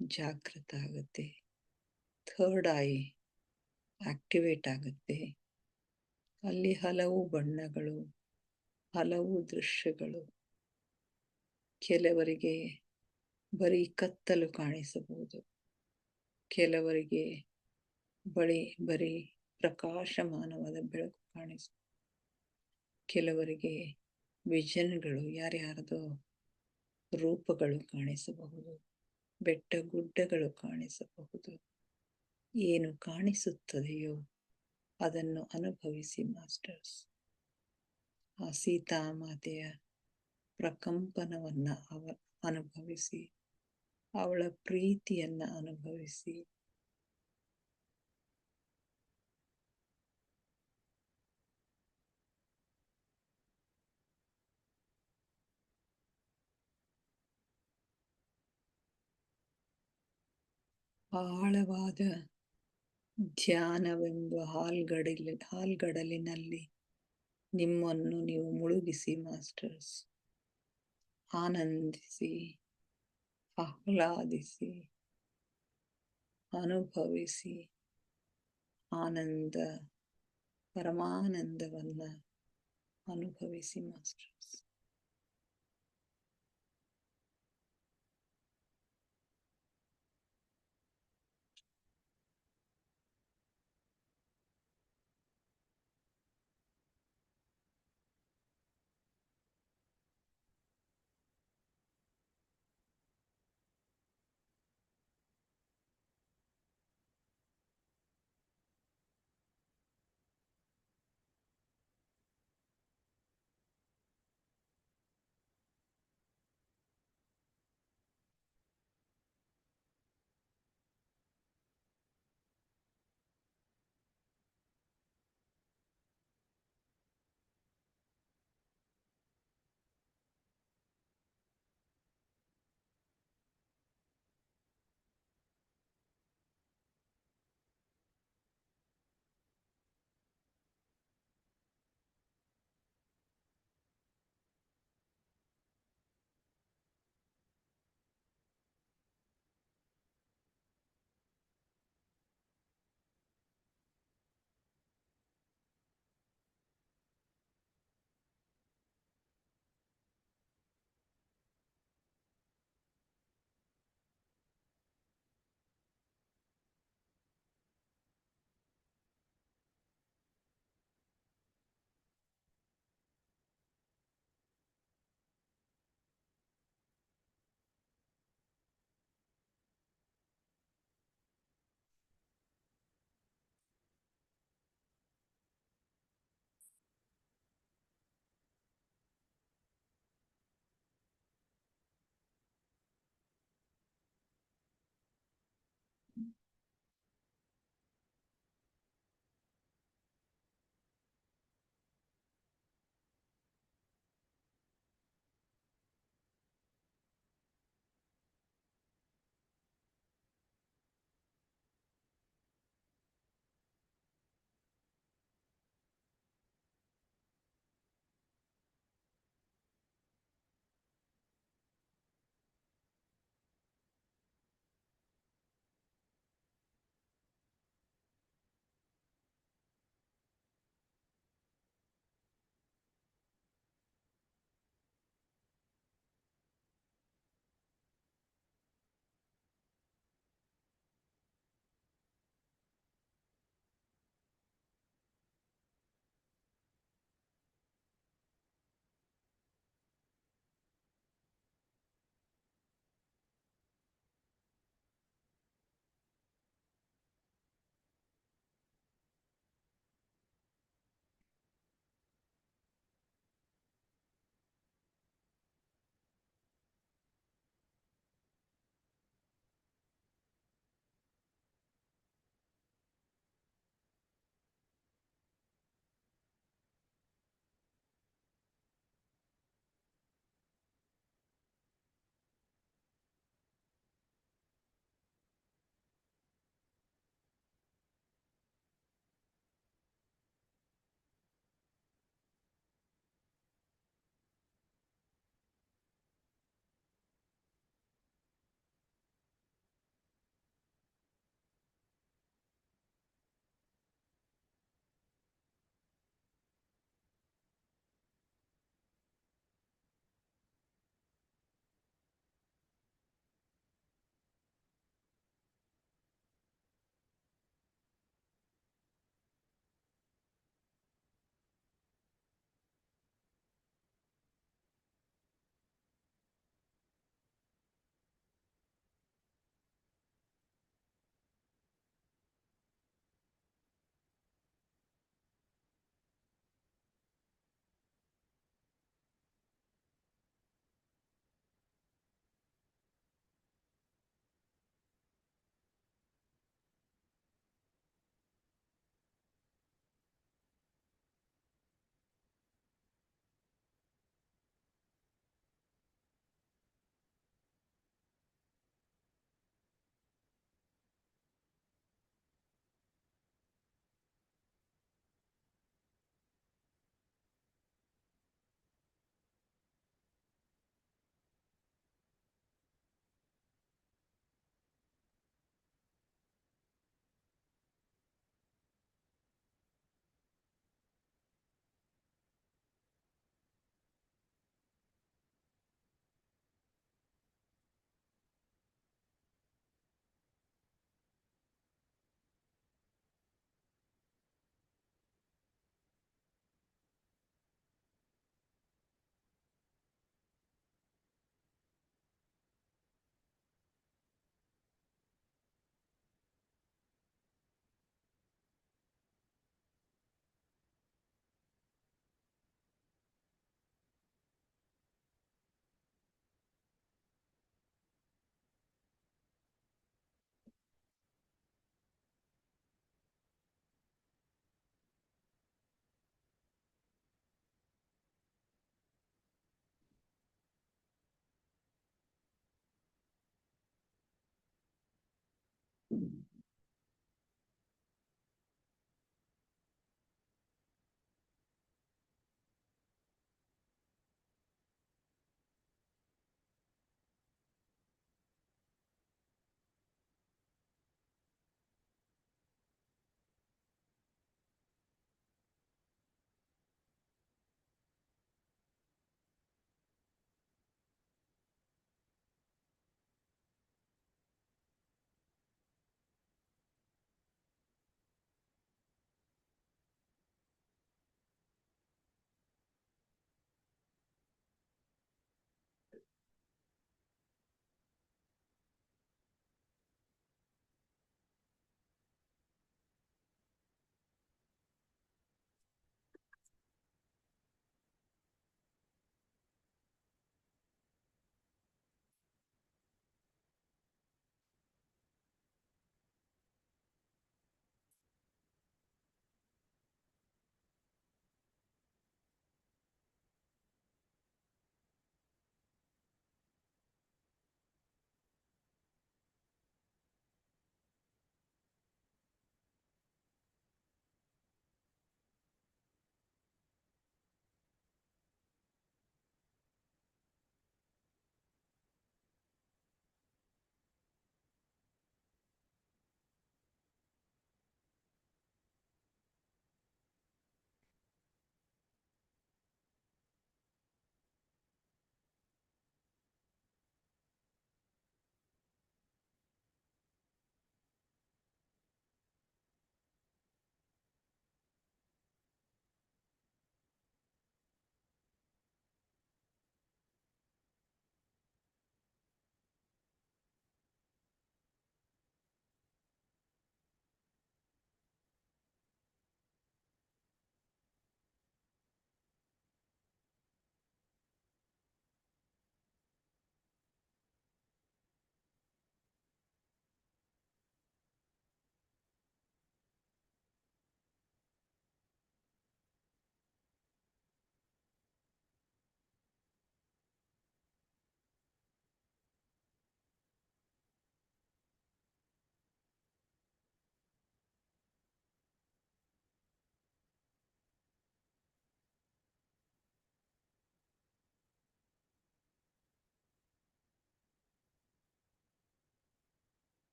ಜಾಗೃತ ಆಗುತ್ತೆ, ಥರ್ಡ್ ಐ ಆಕ್ಟಿವೇಟ್ ಆಗುತ್ತೆ. ಅಲ್ಲಿ ಹಲವು ಬಣ್ಣಗಳು, ಹಲವು ದೃಶ್ಯಗಳು. ಕೆಲವರಿಗೆ ಬರೀ ಕತ್ತಲು ಕಾಣಿಸಬಹುದು, ಕೆಲವರಿಗೆ ಬರೀ ಪ್ರಕಾಶಮಾನವಾದ ಬೆಳಕು ಕಾಣಿಸಬಹುದು, ಕೆಲವರಿಗೆ ವಿಷನ್ಗಳು, ಯಾರ್ಯಾರದೋ ರೂಪಗಳು ಕಾಣಿಸಬಹುದು, ಬೆಟ್ಟ ಗುಡ್ಡಗಳು ಕಾಣಿಸಬಹುದು. ಏನು ಕಾಣಿಸುತ್ತದೆಯೋ ಅದನ್ನು ಅನುಭವಿಸಿ ಮಾಸ್ಟರ್ಸ್. ಆ ಸೀತಾಮಾತೆಯ ಪ್ರಕಂಪನವನ್ನು ಅನುಭವಿಸಿ, ಅವಳ ಪ್ರೀತಿಯನ್ನು ಅನುಭವಿಸಿ. ಆಳವಾದ ಧ್ಯಾನವೆಂಬ ಹಾಲ್ಗಡಲಿನಲ್ಲಿ ನಿಮ್ಮನ್ನು ನೀವು ಮುಳುಗಿಸಿ ಮಾಸ್ಟರ್ಸ್. ಆನಂದಿಸಿ, ಆಹ್ಲಾದಿಸಿ, ಅನುಭವಿಸಿ. ಆನಂದ, ಪರಮಾನಂದವನ್ನು ಅನುಭವಿಸಿ ಮಾಸ್ಟರ್ಸ್.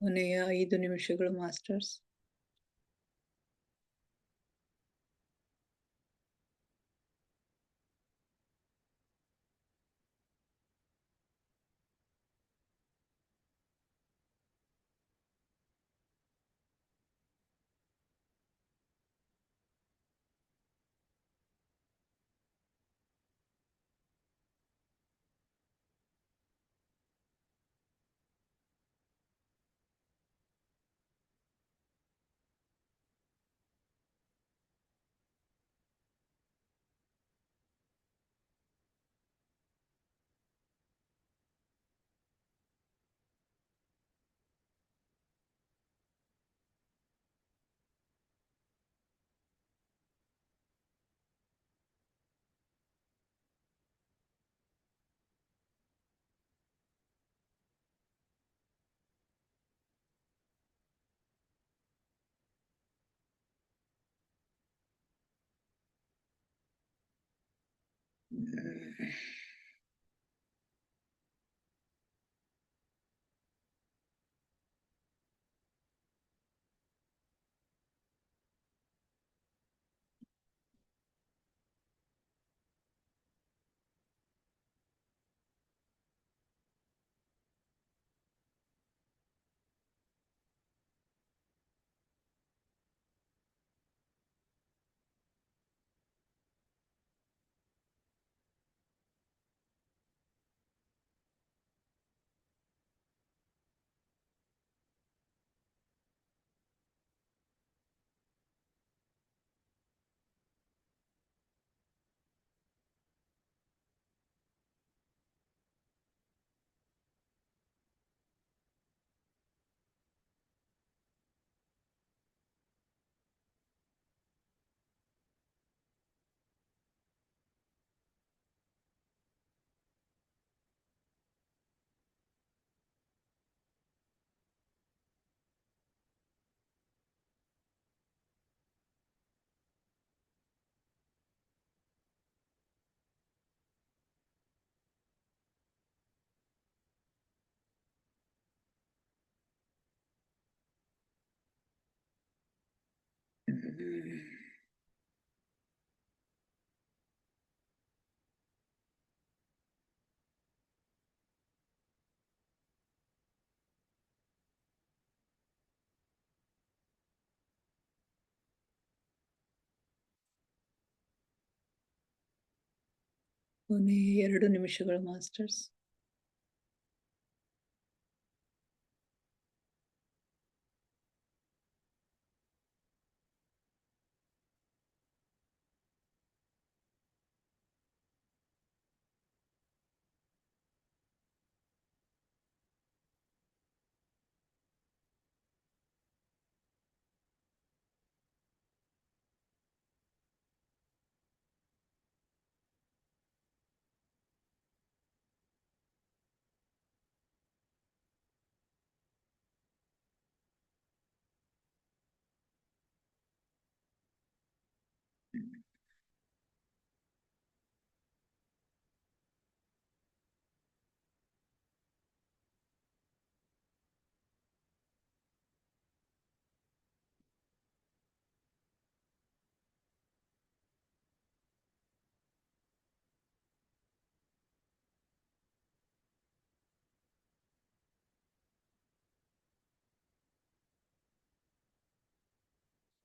ಕೊನೆಯ 5 ನಿಮಿಷಗಳು ಮಾಸ್ಟರ್ಸ್. ಕೊನೆಯ 2 ನಿಮಿಷಗಳು ಮಾಸ್ಟರ್ಸ್.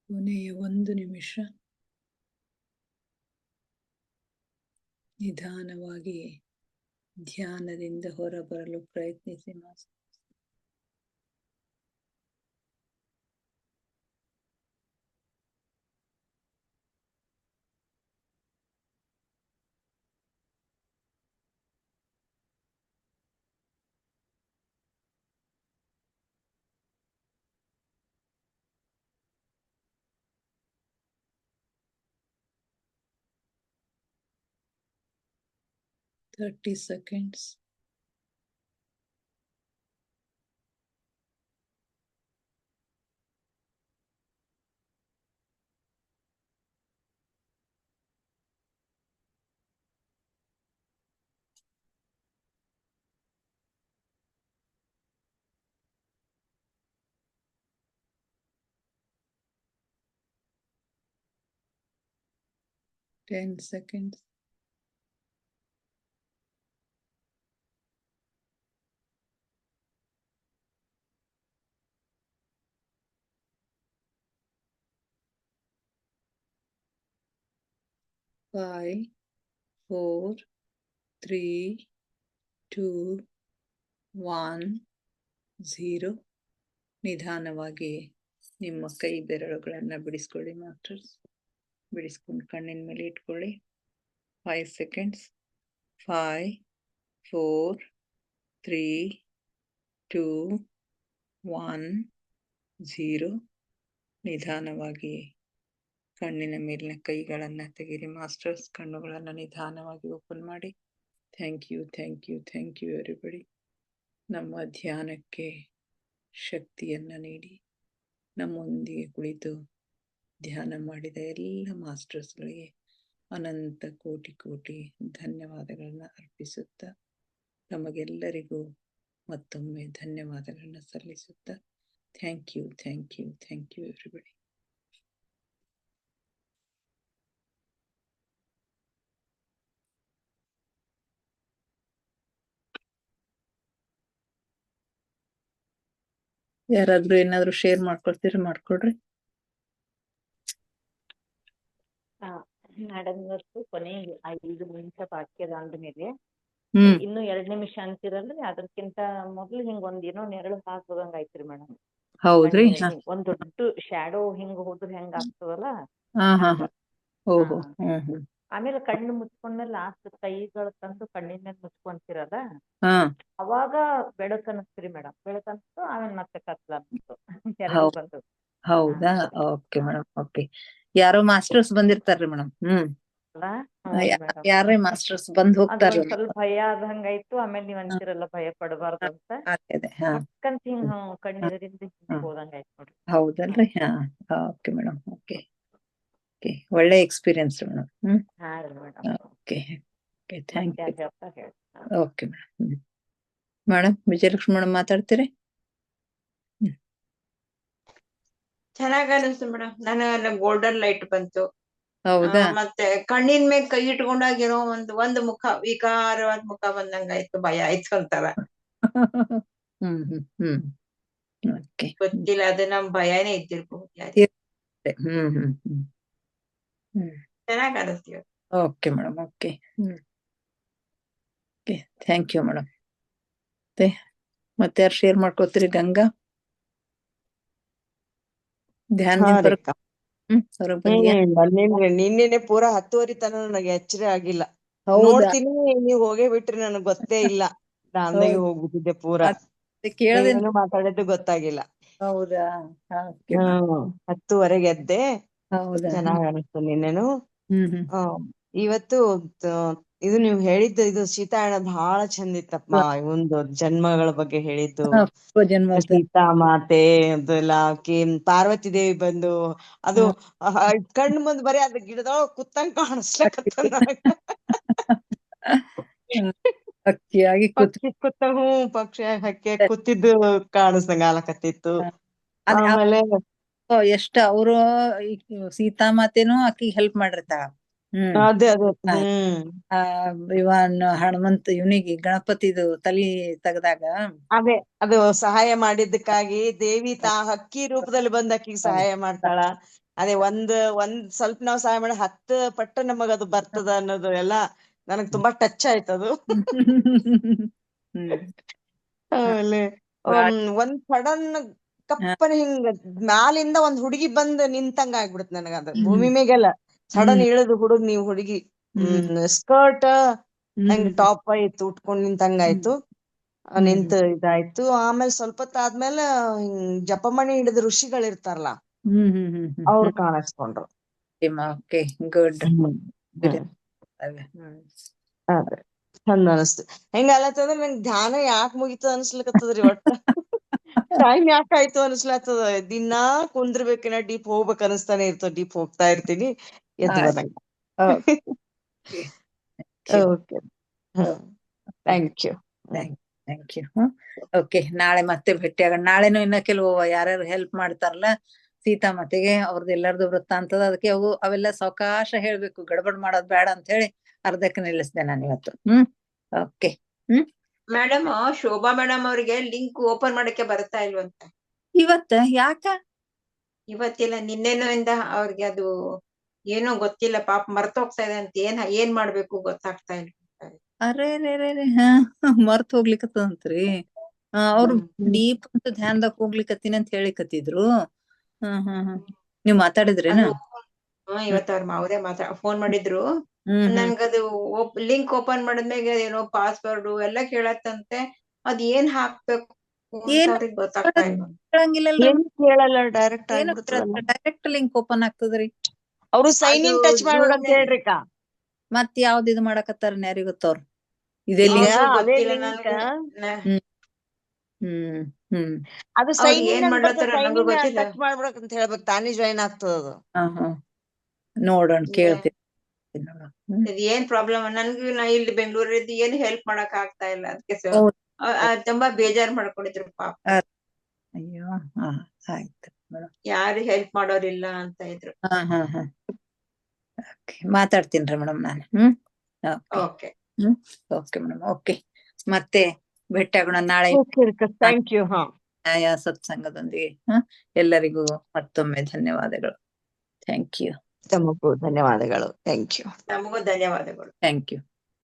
ಕೊನೆಯ 1 ನಿಮಿಷ. ನಿಧಾನವಾಗಿ ಧ್ಯಾನದಿಂದ ಹೊರಬರಲು ಪ್ರಯತ್ನಿಸಿ master. Thirty seconds. 10 seconds. Five, 4, 3, 2, 1, 0. ನಿಧಾನವಾಗಿ ನಿಮ್ಮ ಕೈ ಬೆರಳುಗಳನ್ನ ಬಿಡಿಸ್ಕೊಳ್ಳಿ ಮಾಸ್ಟರ್ಸ್. ಬಿಡಿಸ್ಕೊಂಡು ಕಣ್ಣಿನ ಮೇಲೆ ಇಟ್ಕೊಳ್ಳಿ. 5 seconds. 5, 4, 3, 2, 1, 0. ನಿಧಾನವಾಗಿ ಕಣ್ಣಿನ ಮೇಲಿನ ಕೈಗಳನ್ನ ತೆಗೀರಿ ಮಾಸ್ಟರ್ಸ್. ಕಣ್ಣುಗಳನ್ನ ನಿಧಾನವಾಗಿ ಓಪನ್ ಮಾಡಿ. Thank you, thank you, thank you everybody. ನಮ್ಮ ಧ್ಯಾನಕ್ಕೆ ಶಕ್ತಿಯನ್ನ ನೀಡಿ ನಮ್ಮೊಂದಿಗೆ ಕುಳಿತು ಧ್ಯಾನ ಮಾಡಿದ ಎಲ್ಲ ಮಾಸ್ಟರ್ಸ್ಗಳಿಗೆ ಅನಂತ ಕೋಟಿ ಕೋಟಿ ಧನ್ಯವಾದಗಳನ್ನ ಅರ್ಪಿಸುತ್ತಾ ತಮಗೆಲ್ಲರಿಗೂ ಮತ್ತೊಮ್ಮೆ ಧನ್ಯವಾದಗಳನ್ನ ಸಲ್ಲಿಸುತ್ತಾ thank you, thank you, thank you everybody. ಯಾರಾದ್ರೂ ಏನಾದ್ರು ಶೇರ್ ಮಾಡ್ಕೊಳ್ತೀರಿ ಮಾಡ್ಕೊಡ್ರಿ. ಮೇಡಮ್ ಇವತ್ತು ಕೊನೆ 5 ನಿಮಿಷ ಬಾಕಿ ಮೇಲೆ ಇನ್ನು 2 ನಿಮಿಷ ಅಂತಿರಲ್ರಿ, ಅದಕ್ಕಿಂತ ಮೊದ್ಲು ಹಿಂಗ ಏನೋ ನೆರಳು ಹಾಕೋದಂಗ ಐತ್ರಿ ಮೇಡಮ್. ಹೌದ್ರಿ. ಒಂದ್ ದೊಡ್ಡ ಶಾಡೋ ಹಿಂಗ ಹೋದ್ರ ಹೆಂಗ ಆಗ್ತದಲ್ಲ. ಆಮೇಲೆ ಕಣ್ಣು ಮುಚ್ಕೊಂಡ್ಮೇಲೆ ಲಾಸ್ಟ್ ಕೈಗಳು ತಂದು ಕಣ್ಣಿನ ಮೇಲೆ ಮುಚ್ಕೊಂತಿರಲ್ಲ, ಅವಾಗ ಬೆಳಕ್ ಅನಸ್ತ್ರಿ ಮೇಡಮ್. ಬೆಳಕ್ ಅನ್ಸ್ತು, ಆಮೇಲೆ ಮತ್ತೆ ಕತ್ಲ ಅನ್ಸ್ತು. ಬಂದು. ಹೌದಾ? Okay madam, okay. ಯಾರೋ ಮಾಸ್ಟರ್ಸ್ ಬಂದಿರ್ತಾರ್ರಿ ಮೇಡಮ್. ಯಾರೇ ಮಾಸ್ಟರ್ಸ್ ಬಂದ್ ಹೋಗ್ತಾರ. ಸ್ವಲ್ಪ ಭಯ ಆದಂಗಾಯ್ತು. ಆಮೇಲೆ ನೀವ್ ಅಂತಿರಲ್ಲ ಭಯ ಪಡಬಾರ್ದು ಅಂತ, ಹಿಂಗ ಕಣ್ಣೀರಿಂದ ಹೋದಂಗಾಯ್ತು ನೋಡ್ರಿ. ಹೌದಲ್ರಿ? Okay madam, okay. ಒಳ್ಳೆ experience madam. Okay, thank you. Okay madam. Madam Vijayalakshmi madam ಮಾತಾಡ್ತೀರಿ? ಚೆನ್ನಾಗ್ ಅನಿಸ್ತು ಮೇಡಮ್. ನನಗ ಗೋಲ್ಡನ್ ಲೈಟ್ ಬಂತು. ಹೌದಾ? ಮತ್ತೆ ಕಣ್ಣಿನ ಮೇಲೆ ಕೈ ಇಟ್ಕೊಂಡಾಗ ಏನೋ ಒಂದ್ ಮುಖ ವಿಕಾರವಾದ ಮುಖ ಬಂದಂಗಾಯ್ತು. ಭಯ ಆಯ್ತು ಒಂಥರ. ಗೊತ್ತಿಲ್ಲ, ಅದು ನಮ್ ಭಯನೇ ಇದ್ದಿರ್ಬಹುದು. ಚೆನ್ನಾಗ್ ಅನಿಸ್ತೀವಿ. Okay madam, okay. Thank you madam. ಮತ್ತೆ ಯಾರು ಶೇರ್ ಮಾಡ್ಕೋತೀರಿ? ಗಂಗಾ ಧ್ಯಾನ ನಿನ್ನೆನೆ ಪೂರಾ 10:30 ತನ ನನಗೆ ಎಚ್ಚರ ಆಗಿಲ್ಲ. ನೋಡ್ತೀನಿ ನೀವ್ ಹೋಗೇ ಬಿಟ್ರಿ, ನನಗ್ ಗೊತ್ತೇ ಇಲ್ಲ. ದಾನ್ದಾಗೆ ಹೋಗ್ಬಿಟ್ಟಿದ್ದೆ ಪೂರಾ. ಏನು ಮಾತಾಡಿದ್ದು ಗೊತ್ತಾಗಿಲ್ಲ. ಹೌದಾ? 10:30ಗೆ ಎದ್ದೆ. ಚೆನ್ನಾಗ್ ಅನಿಸ್ತು ನಿನ್ನೆನು. ಇವತ್ತು ಇದು ನೀವ್ ಹೇಳಿದ್ದು ಇದು ಸೀತಾಯಣ ಬಹಳ ಚಂದ ಇತ್ತಪ್ಪ. ಒಂದು ಜನ್ಮಗಳ ಬಗ್ಗೆ ಹೇಳಿದ್ದು, ಸೀತಾ ಮಾತೆ ಅದೆಲ್ಲ, ಪಾರ್ವತಿ ದೇವಿ ಬಂದು ಅದು ಕಣ್ಣು ಮುಂದ್ ಬರೀ ಅದ್ ಗಿಡದೊಳಗ ಕುತ್ತಂಗ್ ಕಾಣಿಸ್ಲಕತ್ತ ನನಗ. ಪಕ್ಷಿ ಹಕ್ಕಿ ಕೂತಿದ್ದು ಕಾಣಿಸ್ದಂಗ ಆಲಕತ್ತಿತ್ತು. ಆಮೇಲೆ ಎಷ್ಟ ಅವರು ಸೀತಾಮಾತೆನೂ ಆಕಿಗೆ ಹೆಲ್ಪ್ ಮಾಡಿರ್ತಾಳ. ಅದೇ ಇವನ್ ಹನುಮಂತ ಇವನಿಗೆ ಗಣಪತಿದು ತಲಿ ತೆಗ್ದಾಗ ಅದೇ ಅದು ಸಹಾಯ ಮಾಡಿದ್ದಕ್ಕಾಗಿ ದೇವಿ ಹಕ್ಕಿ ರೂಪದಲ್ಲಿ ಬಂದ್ ಅಕ್ಕಿಗೆ ಸಹಾಯ ಮಾಡ್ತಾಳ. ಅದೇ ಒಂದ್ ಸ್ವಲ್ಪ ನಾವ್ ಸಹಾಯ ಮಾಡಿ 10 ಪಟ್ಟು ನಮಗ ಅದು ಬರ್ತದ ಅನ್ನೋದು ಎಲ್ಲಾ ನನಗ್ ತುಂಬಾ ಟಚ್ ಆಯ್ತದು. ಆಮೇಲೆ ಒಂದ್ ಸಡನ್ ಕಪ್ಪನ ಹಿಂಗ ಮ್ಯಾಲಿಂದ ಒಂದ್ ಹುಡುಗಿ ಬಂದ್ ನಿಂತಂಗ ಆಗ್ಬಿಡುತ್ತೆ ನನಗ. ಅದು ಭೂಮಿ ಮೇಗೆಲ್ಲ ಸಡನ್ ಇಳಿದು ಹುಡುಗಿ ಸ್ಕರ್ಟ್ ಹಂಗ ಟಾಪ್ ಆಯ್ತು ಉಟ್ಕೊಂಡ್ ನಿಂತಂಗ ಆಯ್ತು. ನಿಂತ ಇದಾಯ್ತು. ಆಮೇಲೆ ಸ್ವಲ್ಪ ಹೊತ್ತಾದ್ಮೇಲೆ ಜಪಮಣಿ ಹಿಡಿದ ಋಷಿಗಳು ಇರ್ತಾರಲ್ಲ, ಅವ್ರು ಕಾಣಿಸ್ಕೊಂಡ್ರು. ಅದೇ ಚಂದ ಅನಸ್ತು. ಹೆಂಗ ಅಲತ್ತಂದ್ರ ನಂಗೆ ಧ್ಯಾನ ಯಾಕೆ ಮುಗಿತು ಅನ್ಸ್ಲಿಕತ್ತದ್ರಿ. ಒಟ್ಟ ಟೈಮ್ ಯಾಕೆ ಆಯ್ತು ಅನ್ಸ್ಲತ್ತದ. ದಿನಾ ಕುಂದ್ರಬೇಕಿನ ಡೀಪ್ ಹೋಗ್ಬೇಕ ಅನಸ್ತಾನೆ ಇರ್ತದ. ಡೀಪ್ ಹೋಗ್ತಾ ಇರ್ತೀನಿ, ಎದ್ದು ಬರಂಗ. Okay, thank you. Thank you. Okay, ನಾಳೆ ಮತ್ತೆ ಭೇಟಿಯಾಗೋಣ. ನಾಳೆನೂ ಇನ್ನ ಕೆಲವು ಯಾರ್ಯಾರು ಹೆಲ್ಪ್ ಮಾಡ್ತಾರಲ್ಲ ಸೀತಾಮಾತೆಗೆ ಅವ್ರದ್ದು ಎಲ್ಲಾರ್ದು ವೃತ್ತಾಂತದ, ಅದಕ್ಕೆ ಅವೆಲ್ಲ ಸಾವಕಾಶ ಹೇಳ್ಬೇಕು, ಗಡಬಡ್ ಮಾಡೋದ್ ಬೇಡ ಅಂತ ಹೇಳಿ ಅರ್ಧಕ್ಕೆ ನಿಲ್ಲಿಸ್ದೆ ನಾನು ಇವತ್ತು. ಓಕೆ. ಮೇಡಮ್, ಶೋಭಾ ಮೇಡಮ್ ಅವ್ರಿಗೆ ಲಿಂಕ್ ಓಪನ್ ಮಾಡಕ್ಕೆ ಬರ್ತಾ ಇಲ್ವಂತೆ ಇವತ್ತ. ಯಾಕ? ಇವತ್ತಿಲ್ಲ, ನಿನ್ನೆನೋಯಿಂದ ಅವ್ರಿಗೆ ಅದು ಏನೋ ಗೊತ್ತಿಲ್ಲ, ಪಾಪ ಮರ್ತೋಗ್ತಾ ಇದೆ ಅಂತ. ಏನ್ ಮಾಡ್ಬೇಕು ಗೊತ್ತಾಗ್ತಾ ಇಲ್ಲ. ಅರೆ ಮರ್ತ್ ಹೋಗ್ಲಿಕತ್ತಂತ್ರಿ. ಅವ್ರು ಡೀಪ್ ಅಂತ ಧ್ಯಾನದಾಗ ಹೋಗ್ಲಿಕತ್ತೀನಿ ಅಂತ ಹೇಳಿಕತ್ತಿದ್ರು. ನೀವ್ ಮಾತಾಡಿದ್ರೇನ? ಇವತ್ತ ಅವ್ರೇ ಫೋನ್ ಮಾಡಿದ್ರು. ನನ್ಗದು ಲಿಂಕ್ ಓಪನ್ ಮಾಡಿದ್ಮೇಲೆ ಏನೋ ಪಾಸ್ವರ್ಡ್ ಎಲ್ಲ ಕೇಳತ್ತಂತೆ. ಅದ್ ಏನ್ ಹಾಕ್ಬೇಕು ಅಂತ ಅವ್ರಿಗೆ ಗೊತ್ತಾಗ್ತಾ ಇಲ್ಲ. ಏನ್ ಕೇಳಲ್ಲ, ಡೈರೆಕ್ಟ್ ಡೈರೆಕ್ಟ್ ಲಿಂಕ್ ಓಪನ್ ಆಗ್ತದ್ರಿ. ಅವ್ರು ಸೈನ್ ಇನ್ ಟಚ್ ಮಾಡ್ಬಿಡ ಅಂತ ಹೇಳ್ರಿ. ಮತ್ ಯಾವ್ದು ಇದು ಮಾಡಕತ್ತಾರ ಯಾರಿಗ್ ಗೊತ್ತವ್ರು. ಇದೇ ಅದು ಸೈನ್ ಇನ್ ಟಚ್ ಮಾಡ್ಬಿಡಕ್ ಹೇಳ್ಬೇಕು, ತಾನೇ ಜಾಯಿನ್ ಆಗ್ತದ. ನೋಡೋಣ, ಕೇಳ್ತೀನಿ. ಏನ್ ಪ್ರಾಬ್ಲಮ್ ನನ್ಗೂ, ನಾ ಇಲ್ಲಿ ಬೆಂಗಳೂರಿದ್ದು ಏನ್ ಹೆಲ್ಪ್ ಮಾಡಕ್ ಆಗ್ತಾ ಇಲ್ಲ. ಅದಕ್ಕೆ ತುಂಬಾ ಬೇಜಾರ್ ಮಾಡ್ಕೊಂಡಿದ್ರು ಪಾಪ. ಅಯ್ಯೋ, ಆಯ್ತು. ಯಾರು ಹೆಲ್ಪ್ ಮಾಡೋರಿಲ್ಲ ಅಂತ ಇದ್ರು. ಮಾತಾಡ್ತೀನ್ರಿ ಮೇಡಮ್ ನಾನು. Okay madam, okay. ಮತ್ತೆ ಭೇಟಿ ಆಗೋಣ ನಾಳೆ ಥ್ಯಾಂಕ್ ಯು. ನ್ಯಾಯ ಸತ್ಸಂಗದೊಂದಿಗೆ. ಎಲ್ಲರಿಗೂ ಮತ್ತೊಮ್ಮೆ ಧನ್ಯವಾದಗಳು. Thank you. ತಮಗೂ ಧನ್ಯವಾದಗಳು. Thank you. ನಮಗೂ ಧನ್ಯವಾದಗಳು. Thank you.